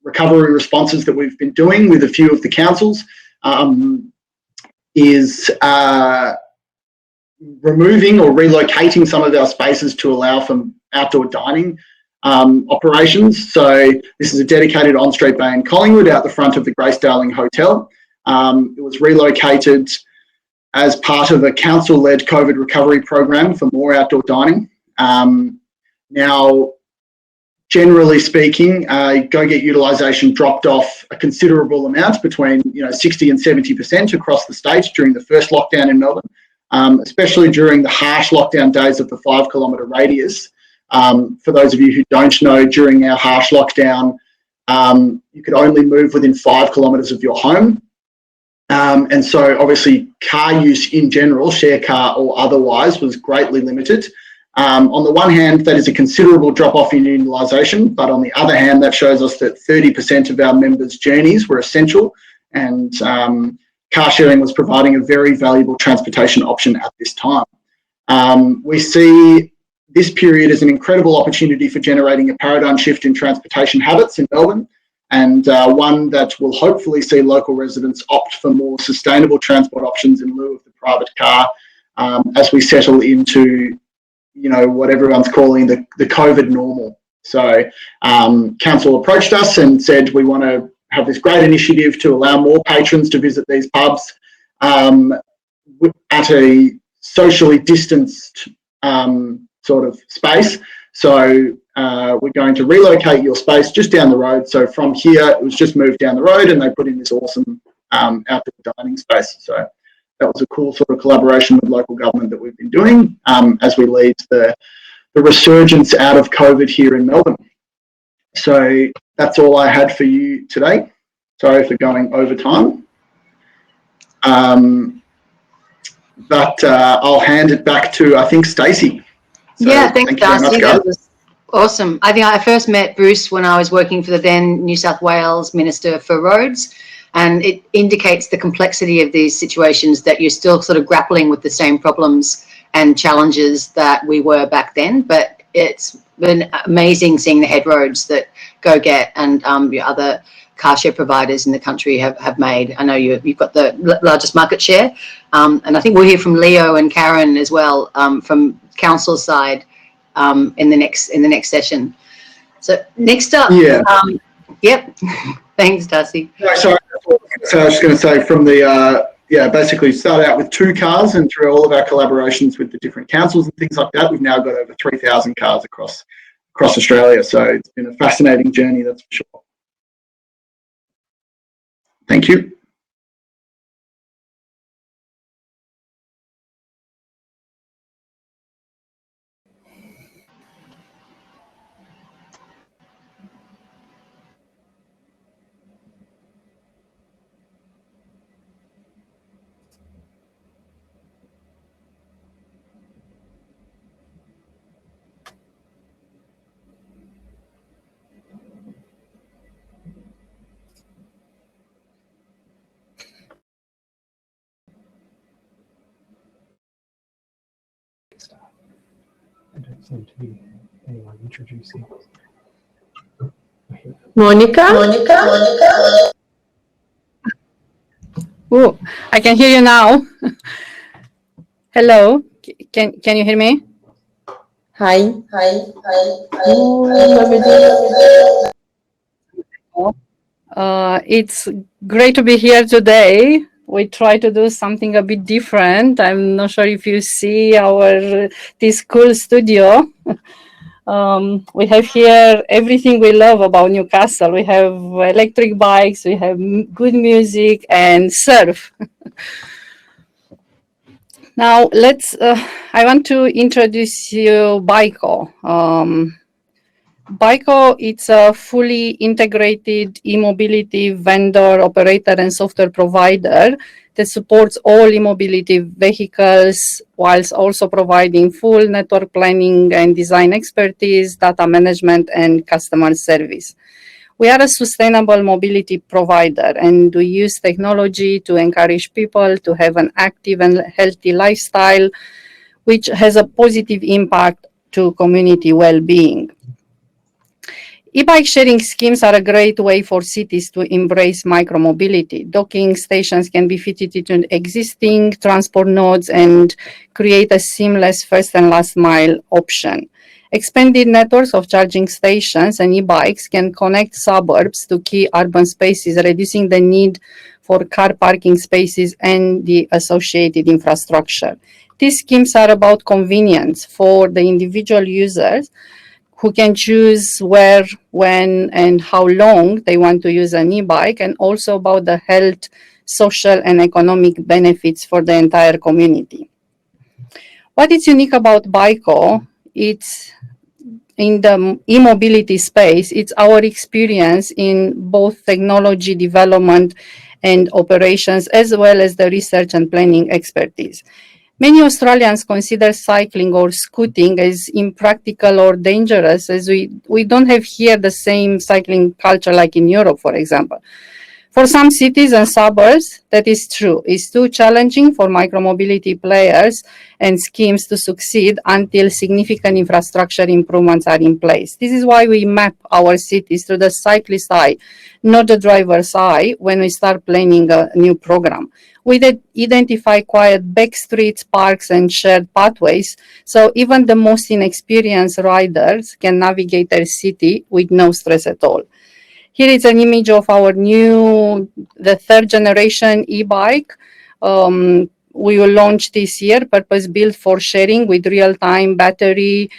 S7: recovery responses that we've been doing with a few of the councils is removing or relocating some of our spaces to allow for outdoor dining operations. So this is a dedicated on-street bay in Collingwood out the front of the Grace Darling Hotel. It was relocated as part of a council-led COVID recovery program for more outdoor dining. Now, generally speaking, GoGet utilisation dropped off a considerable amount, between 60 and 70% across the state during the first lockdown in Melbourne, especially during the harsh lockdown days of the 5 kilometre radius. For those of you who don't know, during our harsh lockdown, you could only move within 5 kilometres of your home. And so obviously car use in general, share car or otherwise, was greatly limited. On the one hand, that is a considerable drop off in utilisation, but on the other hand, that shows us that 30% of our members' journeys were essential, and car sharing was providing a very valuable transportation option at this time. We see this period as an incredible opportunity for generating a paradigm shift in transportation habits in Melbourne, and one that will hopefully see local residents opt for more sustainable transport options in lieu of the private car as we settle into, you know, what everyone's calling the COVID normal. So council approached us and said, we want to have this great initiative to allow more patrons to visit these pubs at a socially distanced sort of space. So we're going to relocate your space just down the road. So from here, it was just moved down the road and they put in this awesome outdoor dining space. So that was a cool sort of collaboration with local government that we've been doing as we lead the resurgence out of COVID here in Melbourne. So that's all I had for you today. Sorry for going over time. But I'll hand it back to, I think, Stacey. So
S5: yeah, thanks, Darcy. That was awesome. I think I first met Bruce when I was working for the then New South Wales Minister for Roads, and it indicates the complexity of these situations, that you're still sort of grappling with the same problems and challenges that we were back then. But it's been amazing seeing the head roads that GoGet and your other car share providers in the country have made. I know you've got the largest market share, and I think we'll hear from Leo and Karen as well from council side in the next session. So next up, yep. Thanks, Darcy.
S7: No, sorry. So I was just going to say from the basically started out with 2 cars, and through all of our collaborations with the different councils and things like that, we've now got over 3,000 cars across Australia. So it's been a fascinating journey, that's for sure. Thank you.
S8: I don't seem to be anyone introducing.
S4: Monica?
S9: Oh, I can hear you now. Hello, can you hear me?
S4: Hi.
S9: It's great to be here today. We try to do something a bit different. I'm not sure if you see this cool studio. We have here everything we love about Newcastle. We have electric bikes, we have good music and surf. Now I want to introduce you BICO. BICO, it's a fully integrated e-mobility vendor, operator and software provider that supports all e-mobility vehicles whilst also providing full network planning and design expertise, data management and customer service. We are a sustainable mobility provider and we use technology to encourage people to have an active and healthy lifestyle, which has a positive impact to community well-being. E-bike sharing schemes are a great way for cities to embrace micromobility. Docking stations can be fitted into existing transport nodes and create a seamless first and last mile option. Expanded networks of charging stations and e-bikes can connect suburbs to key urban spaces, reducing the need for car parking spaces and the associated infrastructure. These schemes are about convenience for the individual users who can choose where, when, and how long they want to use an e-bike, and also about the health, social, and economic benefits for the entire community. What is unique about BICO, it's in the e-mobility space, it's our experience in both technology development and operations, as well as the research and planning expertise. Many Australians consider cycling or scooting as impractical or dangerous, as we don't have here the same cycling culture like in Europe, for example. For some cities and suburbs, that is true. It's too challenging for micromobility players and schemes to succeed until significant infrastructure improvements are in place. This is why we map our cities through the cyclist eye, not the driver's eye, when we start planning a new program. We identify quiet back streets, parks, and shared pathways, so even the most inexperienced riders can navigate their city with no stress at all. Here is an image of our the third generation e-bike. We will launch this year, purpose-built for sharing with real-time battery,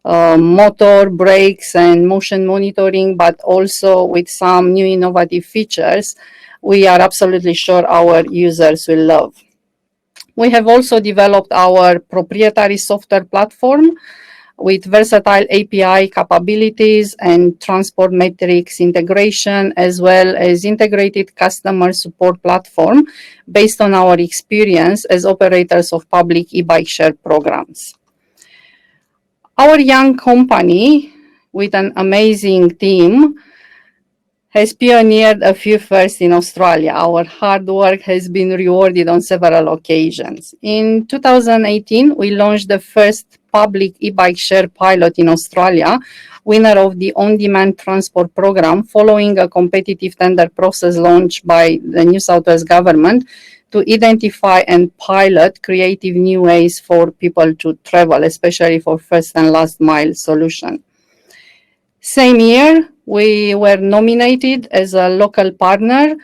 S9: motor, brakes, and motion monitoring, but also with some new innovative features we are absolutely sure our users will love. We have also developed our proprietary software platform with versatile API capabilities and transport metrics integration, as well as integrated customer support platform based on our experience as operators of public e-bike share programs. Our young company, with an amazing team, has pioneered a few firsts in Australia. Our hard work has been rewarded on several occasions. In 2018, we launched the first public e-bike share pilot in Australia, winner of the on-demand transport program, following a competitive tender process launched by the New South Wales government to identify and pilot creative new ways for people to travel, especially for first and last mile solution. Same year, we were nominated as a local partner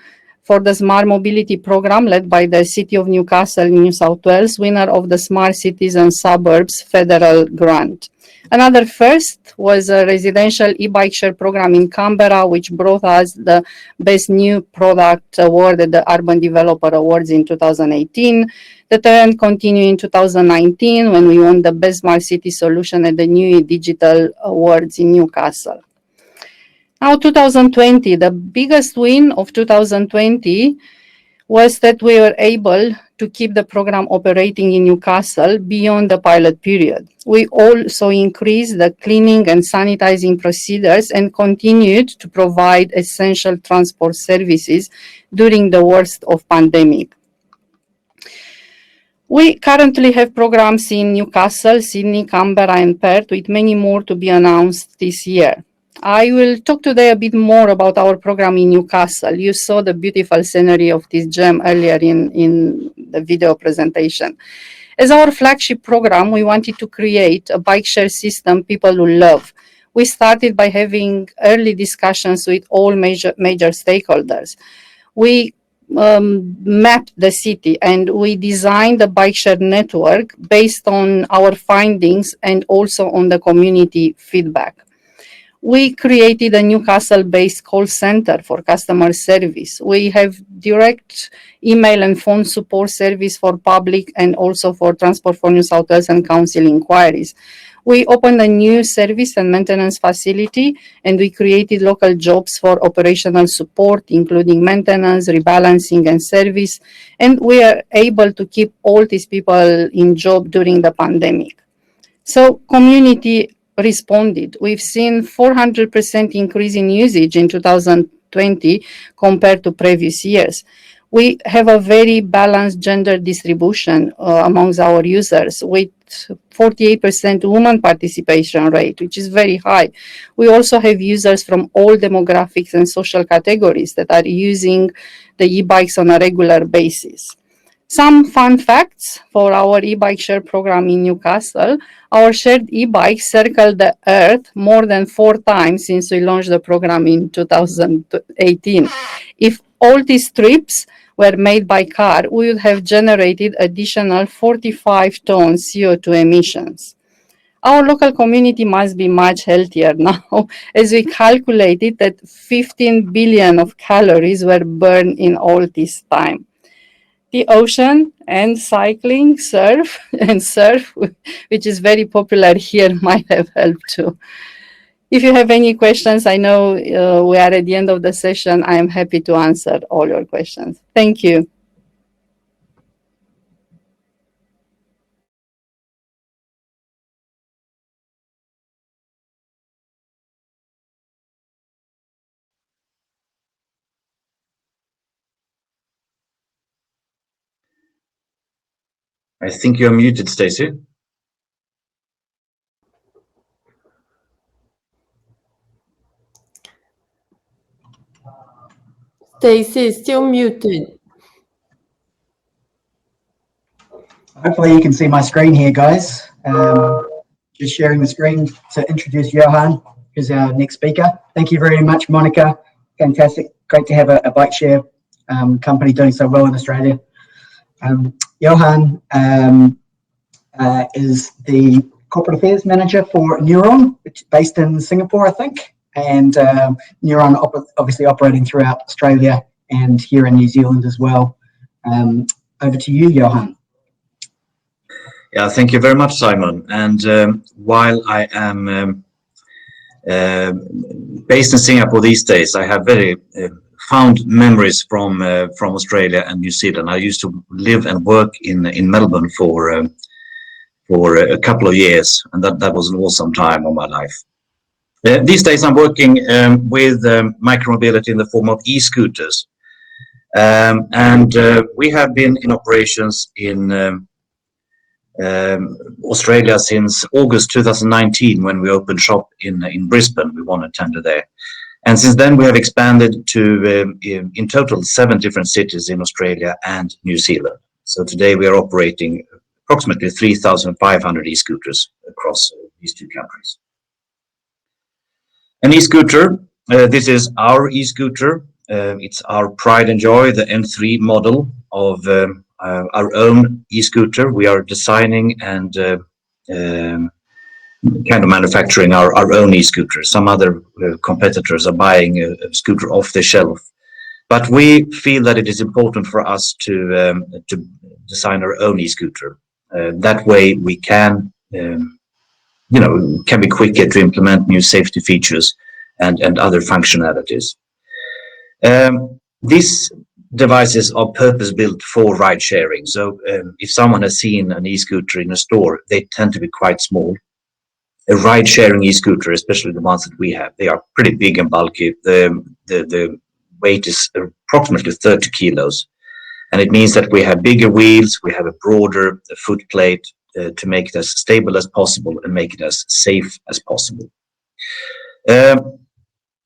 S9: for the Smart Mobility Program led by the City of Newcastle, New South Wales, winner of the Smart Cities and Suburbs Federal Grant. Another first was a residential e-bike share program in Canberra, which brought us the Best New Product Award at the Urban Developer Awards in 2018. The trend continued in 2019 when we won the Best Smart City Solution at the New Digital Awards in Newcastle. Now 2020, the biggest win of 2020 was that we were able to keep the program operating in Newcastle beyond the pilot period. We also increased the cleaning and sanitizing procedures and continued to provide essential transport services during the worst of pandemic. We currently have programs in Newcastle, Sydney, Canberra, and Perth, with many more to be announced this year. I will talk today a bit more about our program in Newcastle. You saw the beautiful scenery of this gem earlier in the video presentation. As our flagship program, we wanted to create a bike share system people will love. We started by having early discussions with all major stakeholders. We mapped the city and we designed the bike share network based on our findings and also on the community feedback. We created a Newcastle-based call center for customer service. We have direct email and phone support service for public and also for Transport for New South Wales and council inquiries. We opened a new service and maintenance facility, and we created local jobs for operational support, including maintenance, rebalancing, and service. And we are able to keep all these people in job during the pandemic. So community responded. We've seen 400% increase in usage in 2020 compared to previous years. We have a very balanced gender distribution amongst our users, with 48% woman participation rate, which is very high. We also have users from all demographics and social categories that are using the e-bikes on a regular basis. Some fun facts for our e-bike share program in Newcastle. Our shared e-bikes circled the earth more than 4 times since we launched the program in 2018. If all these trips were made by car, we would have generated additional 45 tons CO2 emissions. Our local community must be much healthier now, as we calculated that 15 billion of calories were burned in all this time. The ocean and cycling, surf, which is very popular here, might have helped too. If you have any questions, I know we are at the end of the session. I am happy to answer all your questions. Thank you.
S10: I think you're muted, Stacey.
S4: Stacey is still muted.
S6: Hopefully you can see my screen here, guys. Just sharing the screen to introduce Johan, who's our next speaker. Thank you very much, Monica. Fantastic. Great to have a bike share company doing so well in Australia. Johan is the corporate affairs manager for Neuron, which is based in Singapore, I think. And Neuron obviously operating throughout Australia and here in New Zealand as well. Over to you, Johan.
S10: Yeah, thank you very much, Simon. And while I am based in Singapore these days, I have very fond memories from Australia and New Zealand. I used to live and work in Melbourne for a couple of years, and that was an awesome time of my life. These days, I'm working with micromobility in the form of e-scooters, and we have been in operations in Australia since August 2019, when we opened shop in Brisbane. We won a tender there, and since then we have expanded to in total 7 different cities in Australia and New Zealand. So today we are operating approximately 3,500 e-scooters across these 2 countries. An e-scooter, this is our e-scooter. It's our pride and joy, the N3 model of our own e-scooter. We are designing and kind of manufacturing our own e-scooter. Some other competitors are buying a scooter off the shelf, but we feel that it is important for us to design our own e-scooter. That way we can, can be quicker to implement new safety features and other functionalities. These devices are purpose-built for ride sharing. So if someone has seen an e-scooter in a store, they tend to be quite small. A ride-sharing e-scooter, especially the ones that we have, they are pretty big and bulky. The weight is approximately 30 kilos. And it means that we have bigger wheels, we have a broader foot plate to make it as stable as possible and make it as safe as possible.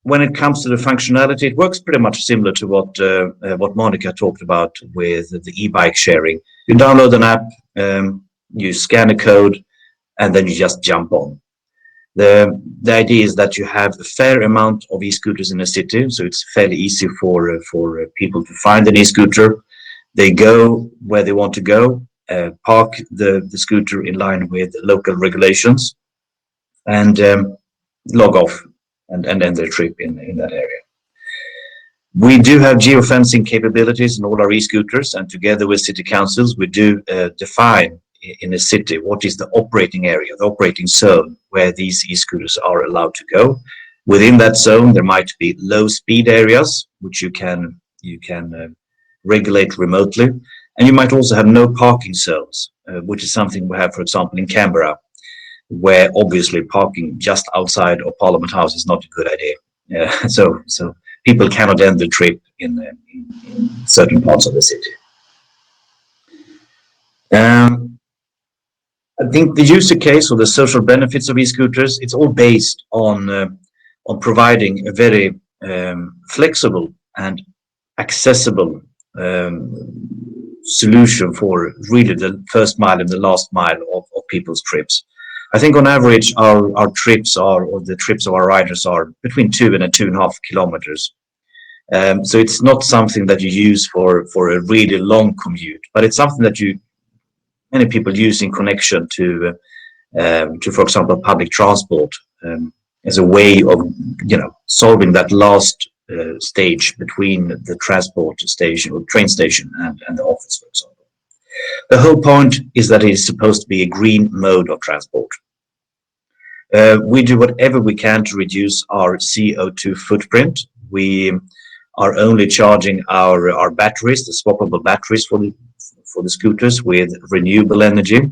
S10: When it comes to the functionality, it works pretty much similar to what Monica talked about with the e-bike sharing. You download an app, you scan a code, and then you just jump on. The idea is that you have a fair amount of e-scooters in a city, so it's fairly easy for people to find an e-scooter. They go where they want to go, park the scooter in line with local regulations, and log off and end their trip in that area. We do have geofencing capabilities in all our e-scooters, and together with city councils, we do define in a city what is the operating area, the operating zone where these e-scooters are allowed to go. Within that zone, there might be low speed areas, which you can regulate remotely. And you might also have no parking zones, which is something we have, for example, in Canberra, where obviously parking just outside of Parliament House is not a good idea. So people cannot end the trip in certain parts of the city. I think the user case or the social benefits of e-scooters, it's all based on providing a very flexible and accessible solution for really the first mile and the last mile of people's trips. I think on average our trips or the trips of our riders are between 2 and 2.5 kilometers. So it's not something that you use for a really long commute, but it's something that many people use in connection to for example, public transport as a way of solving that last stage between the transport station or train station and the office, for example. The whole point is that it is supposed to be a green mode of transport. We do whatever we can to reduce our CO2 footprint. We are only charging our batteries, the swappable batteries for the scooters, with renewable energy.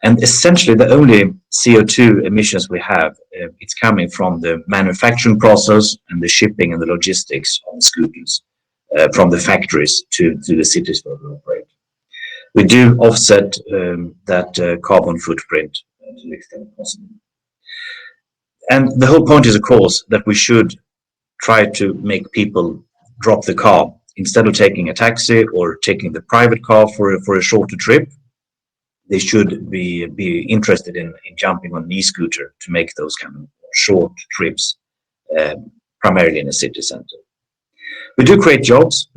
S10: And essentially the only CO2 emissions we have, it's coming from the manufacturing process and the shipping and the logistics of scooters from the factories to the cities where we operate. We do offset that carbon footprint to the extent possible. And the whole point is, of course, that we should try to make people drop the car. Instead of taking a taxi or taking the private car for a shorter trip, they should be interested in jumping on an e-scooter to make those kind of short trips, primarily in a city center. We do create jobs,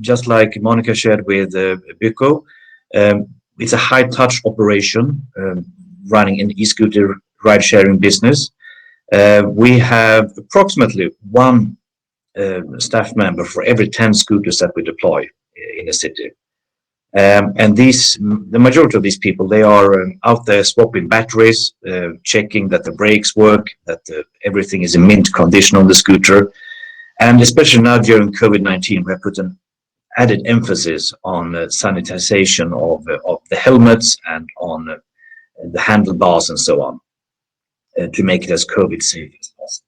S10: just like Monica shared with Byko. It's a high-touch operation, running an e-scooter ride-sharing business. We have approximately one staff member for every 10 scooters that we deploy in a city. And the majority of these people, they are out there swapping batteries, checking that the brakes work, that everything is in mint condition on the scooter. And especially now during COVID-19, we have put an added emphasis on sanitization of the helmets and on the handlebars and so on, to make it as COVID safe as possible.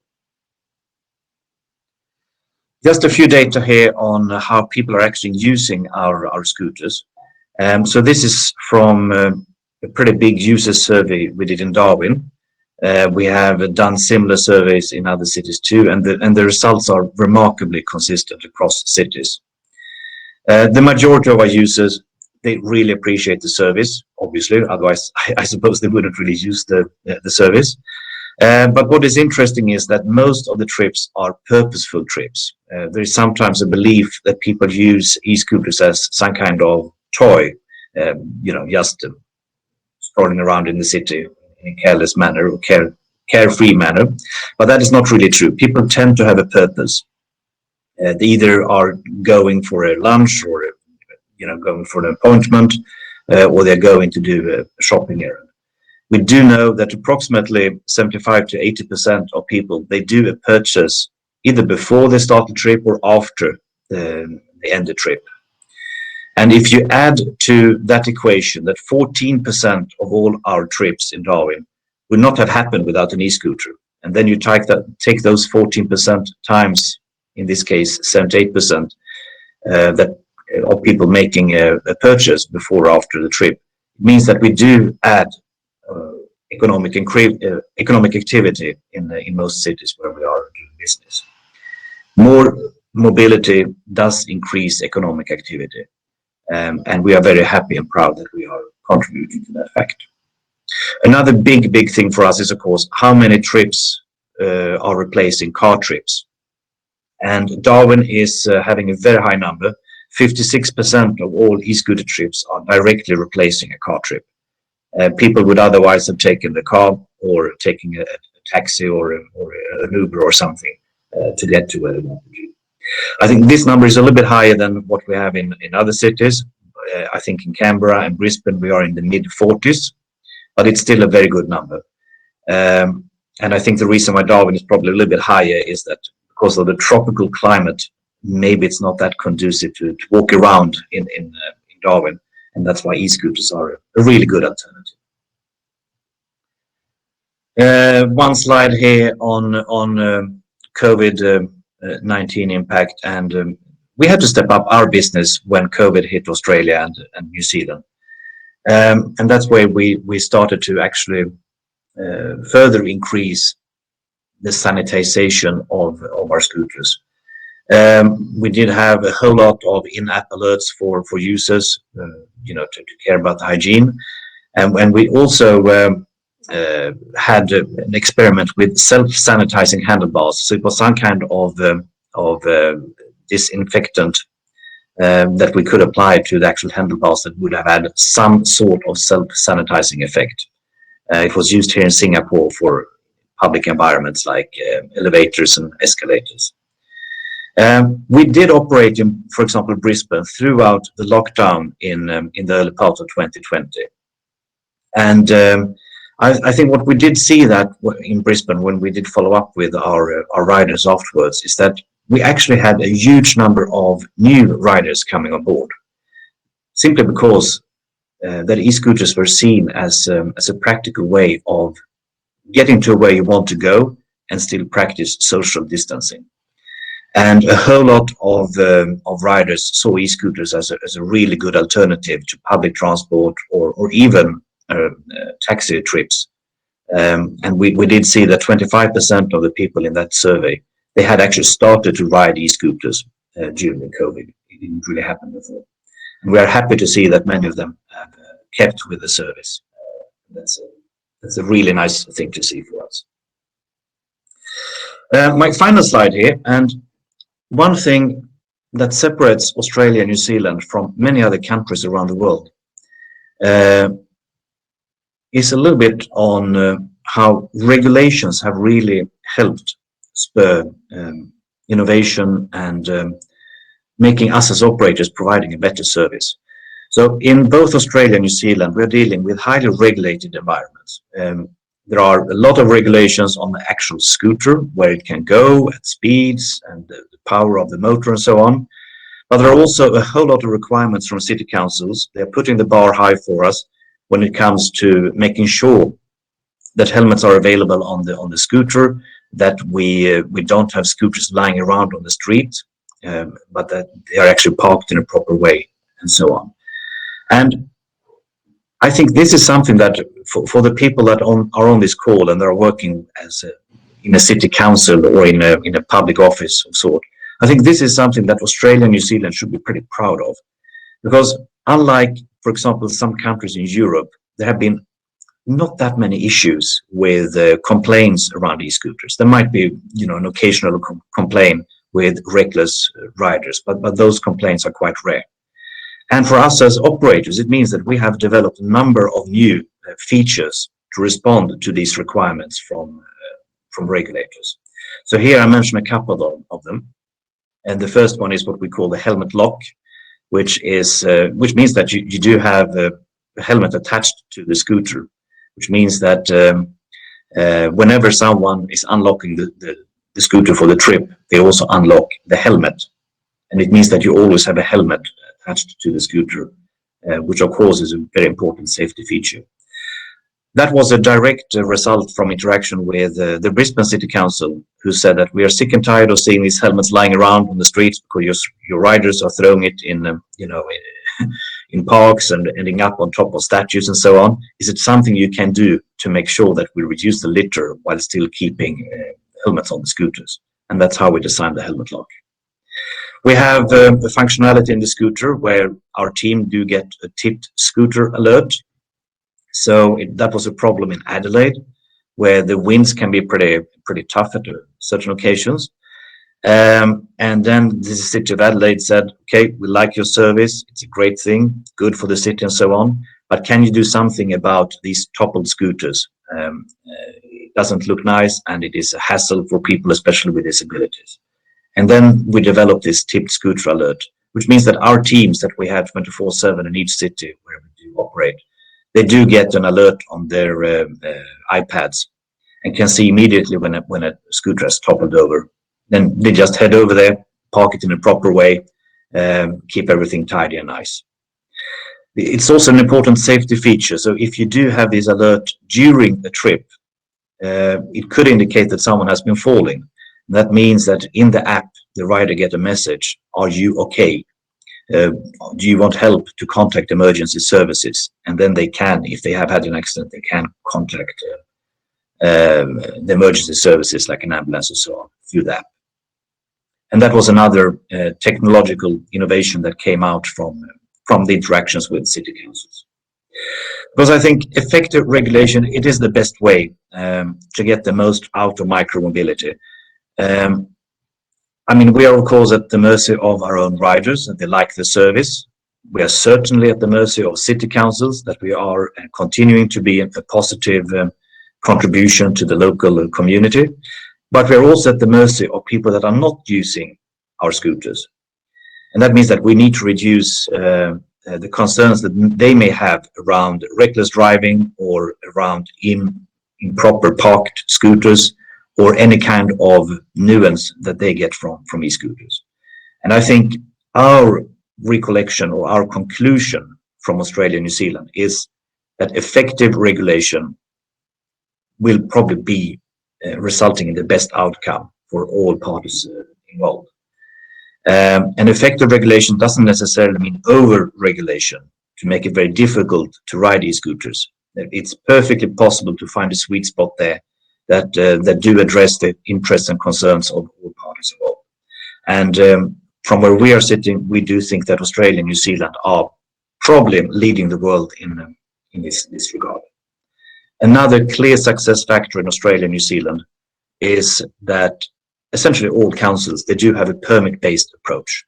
S10: Just a few data here on how people are actually using our scooters. So this is from a pretty big user survey we did in Darwin. We have done similar surveys in other cities too, and the results are remarkably consistent across cities. The majority of our users, they really appreciate the service, obviously, otherwise I suppose they wouldn't really use the service. But what is interesting is that most of the trips are purposeful trips. There is sometimes a belief that people use e-scooters as some kind of toy, just strolling around in the city in a careless manner or carefree manner. But that is not really true. People tend to have a purpose. They either are going for a lunch or, going for an appointment, or they're going to do a shopping errand. We do know that approximately 75 to 80% of people, they do a purchase either before they start the trip or after they end the trip. And if you add to that equation that 14% of all our trips in Darwin would not have happened without an e-scooter, and then you take those 14% times, in this case, 78% of people making a purchase before or after the trip, it means that we do add economic activity in most cities where we are doing business. More mobility does increase economic activity. And we are very happy and proud that we are contributing to that fact. Another big thing for us is, of course, how many trips are replacing car trips. And Darwin is having a very high number. 56% of all e-scooter trips are directly replacing a car trip. People would otherwise have taken the car or taking a taxi or an Uber or something to get to where they want to be. I think this number is a little bit higher than what we have in other cities. I think in Canberra and Brisbane we are in the mid-40s, but it's still a very good number. And I think the reason why Darwin is probably a little bit higher is that because of the tropical climate, maybe it's not that conducive to walk around in Darwin, and that's why e-scooters are a really good alternative. One slide here on COVID-19 impact, and we had to step up our business when COVID hit Australia and New Zealand, and that's where we started to actually further increase the sanitization of our scooters. We did have a whole lot of in-app alerts for users, to care about the hygiene, and we also had an experiment with self-sanitizing handlebars. So it was some kind of disinfectant that we could apply to the actual handlebars that would have had some sort of self-sanitizing effect. It was used here in Singapore for public environments like elevators and escalators. We did operate in, for example, Brisbane throughout the lockdown in the early part of 2020. And I think what we did see that in Brisbane when we did follow up with our riders afterwards is that we actually had a huge number of new riders coming on board, simply because that e-scooters were seen as a practical way of getting to where you want to go and still practice social distancing. And a whole lot of riders saw e-scooters as a really good alternative to public transport or even taxi trips. And we did see that 25% of the people in that survey, they had actually started to ride e-scooters during the COVID. It didn't really happen before. And we are happy to see that many of them have kept with the service. That's a really nice thing to see for us. My final slide here, and one thing that separates Australia and New Zealand from many other countries around the world is a little bit on how regulations have really helped spur innovation and making us as operators providing a better service. So in both Australia and New Zealand, we're dealing with highly regulated environments. There are a lot of regulations on the actual scooter, where it can go at speeds and the power of the motor and so on. But there are also a whole lot of requirements from city councils. They're putting the bar high for us when it comes to making sure that helmets are available on the scooter, that we don't have scooters lying around on the street, but that they are actually parked in a proper way and so on. And I think this is something that for the people that are on this call and are working as in a city council or in a public office of sort, I think this is something that Australia and New Zealand should be pretty proud of, because unlike, for example, some countries in Europe, there have been not that many issues with complaints around e-scooters. There might be, an occasional complaint with reckless riders, but those complaints are quite rare. And for us as operators, it means that we have developed a number of new features to respond to these requirements from regulators. So here I mention a couple of them. And the first one is what we call the helmet lock, which means that you do have a helmet attached to the scooter, which means that whenever someone is unlocking the scooter for the trip, they also unlock the helmet. And it means that you always have a helmet attached to the scooter, which of course is a very important safety feature. That was a direct result from interaction with the Brisbane City Council, who said that we are sick and tired of seeing these helmets lying around on the streets because your riders are throwing it in, in parks and ending up on top of statues and so on. Is it something you can do to make sure that we reduce the litter while still keeping helmets on the scooters? And that's how we designed the helmet lock. We have a functionality in the scooter where our team do get a tipped scooter alert. So that was a problem in Adelaide, where the winds can be pretty tough at certain occasions. And then the city of Adelaide said, okay, we like your service. It's a great thing, good for the city and so on. But can you do something about these toppled scooters? It doesn't look nice and it is a hassle for people, especially with disabilities. And then we developed this tipped scooter alert, which means that our teams that we have 24/7 in each city where we do operate, they do get an alert on their iPads and can see immediately when a scooter has toppled over. Then they just head over there, park it in a proper way, keep everything tidy and nice. It's also an important safety feature. So if you do have this alert during the trip, it could indicate that someone has been falling. That means that in the app, the rider get a message, are you okay? Do you want help to contact emergency services? And then they can, if they have had an accident, they can contact the emergency services like an ambulance or so on through the app. And that was another technological innovation that came out from the interactions with city councils. Because I think effective regulation, it is the best way to get the most out of micromobility. We are of course at the mercy of our own riders and they like the service. We are certainly at the mercy of city councils that we are continuing to be a positive contribution to the local community. But we are also at the mercy of people that are not using our scooters. And that means that we need to reduce the concerns that they may have around reckless driving or around improper parked scooters or any kind of nuance that they get from e-scooters. And I think our recollection or our conclusion from Australia and New Zealand is that effective regulation will probably be resulting in the best outcome for all parties involved. And effective regulation doesn't necessarily mean over-regulation to make it very difficult to ride e-scooters. It's perfectly possible to find a sweet spot there that do address the interests and concerns of all parties involved. And from where we are sitting, we do think that Australia and New Zealand are probably leading the world in this regard. Another clear success factor in Australia and New Zealand is that essentially all councils, they do have a permit-based approach.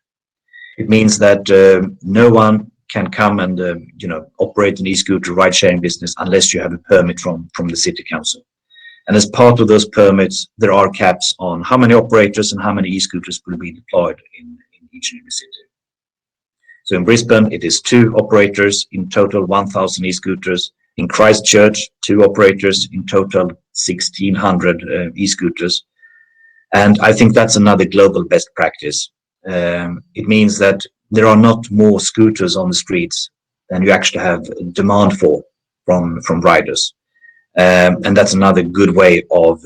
S10: It means that no one can come and operate an e-scooter ride-sharing business unless you have a permit from the city council. And as part of those permits, there are caps on how many operators and how many e-scooters will be deployed in each and every city. So in Brisbane, it is 2 operators, in total 1,000 e-scooters. In Christchurch, 2 operators, in total 1,600 e-scooters. And I think that's another global best practice. It means that there are not more scooters on the streets than you actually have demand for from riders. And that's another good way of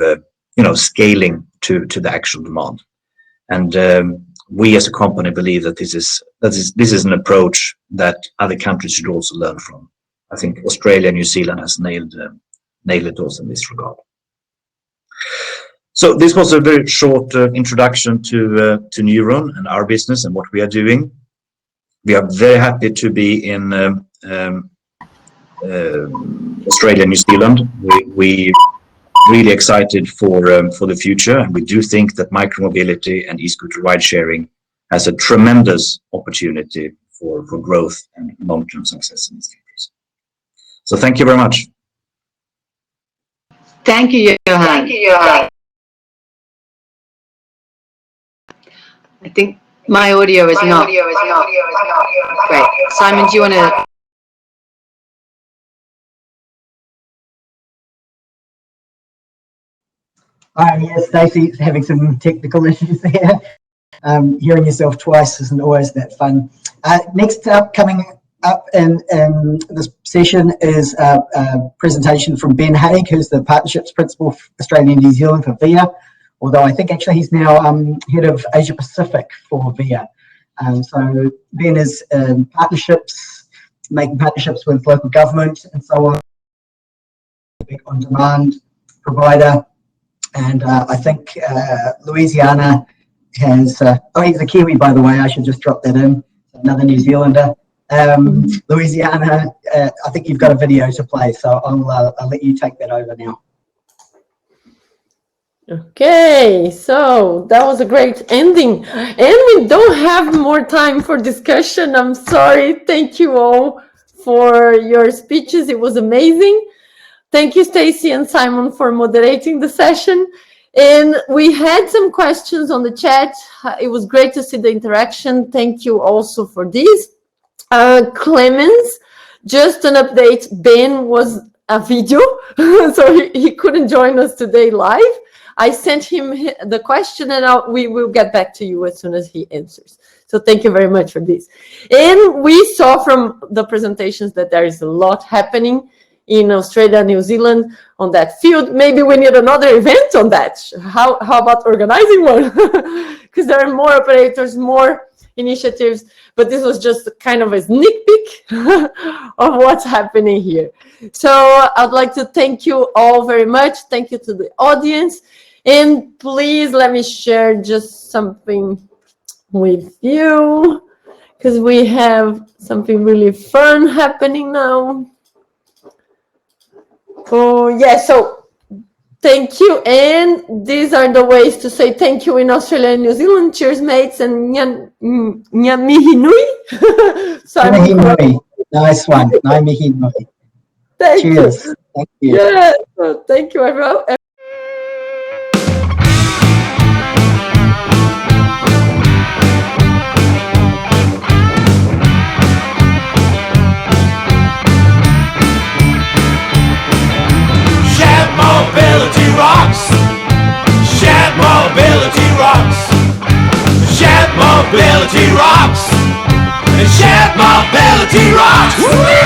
S10: scaling to the actual demand. And we as a company believe that this is an approach that other countries should also learn from. I think Australia and New Zealand has nailed it also in this regard. So this was a very short introduction to Neuron and our business and what we are doing. We are very happy to be in Australia and New Zealand. We really excited for the future, and we do think that micromobility and e-scooter ride sharing has a tremendous opportunity for growth and long-term success in these countries. So thank you very much.
S5: Thank you, Johan. I think my audio is not great. Simon, do you want to?
S6: Yes, Stacey, having some technical issues there. Hearing yourself twice isn't always that fun. Next up, coming up in this session is a presentation from Ben Haig, who's the Partnerships Principal for Australia and New Zealand for VIA, although I think actually he's now Head of Asia Pacific for VIA. So Ben is partnerships, making partnerships with local government and so on-demand provider. And I think Louisiana has, he's a Kiwi, by the way, I should just drop that in, another New Zealander. Louisiana, I think you've got a video to play, so I'll let you take that over now.
S4: Okay, so that was a great ending. And we don't have more time for discussion. I'm sorry. Thank you all for your speeches. It was amazing. Thank you, Stacey and Simon, for moderating the session. And we had some questions on the chat. It was great to see the interaction. Thank you also for this. Clemens, just an update. Ben was a video, so he couldn't join us today live. I sent him the question, and we will get back to you as soon as he answers. So thank you very much for this. And we saw from the presentations that there is a lot happening in Australia and New Zealand on that field. Maybe we need another event on that. How about organizing one? Because there are more operators, more initiatives, but this was just kind of a sneak peek of what's happening here. So I'd like to thank you all very much. Thank you to the audience. And please let me share just something with you, because we have something really fun happening now. Oh, yeah, so thank you. And these are the ways to say thank you in Australia and New Zealand. Cheers, mates, and Nyamihinui.
S6: Nyamihinui. Nice one. Nyamihinui. Cheers.
S4: You.
S6: Thank you.
S4: Yeah, so thank you, everyone.
S1: Mobility rocks. Shared mobility rocks. Shared mobility rocks. Shared mobility rocks.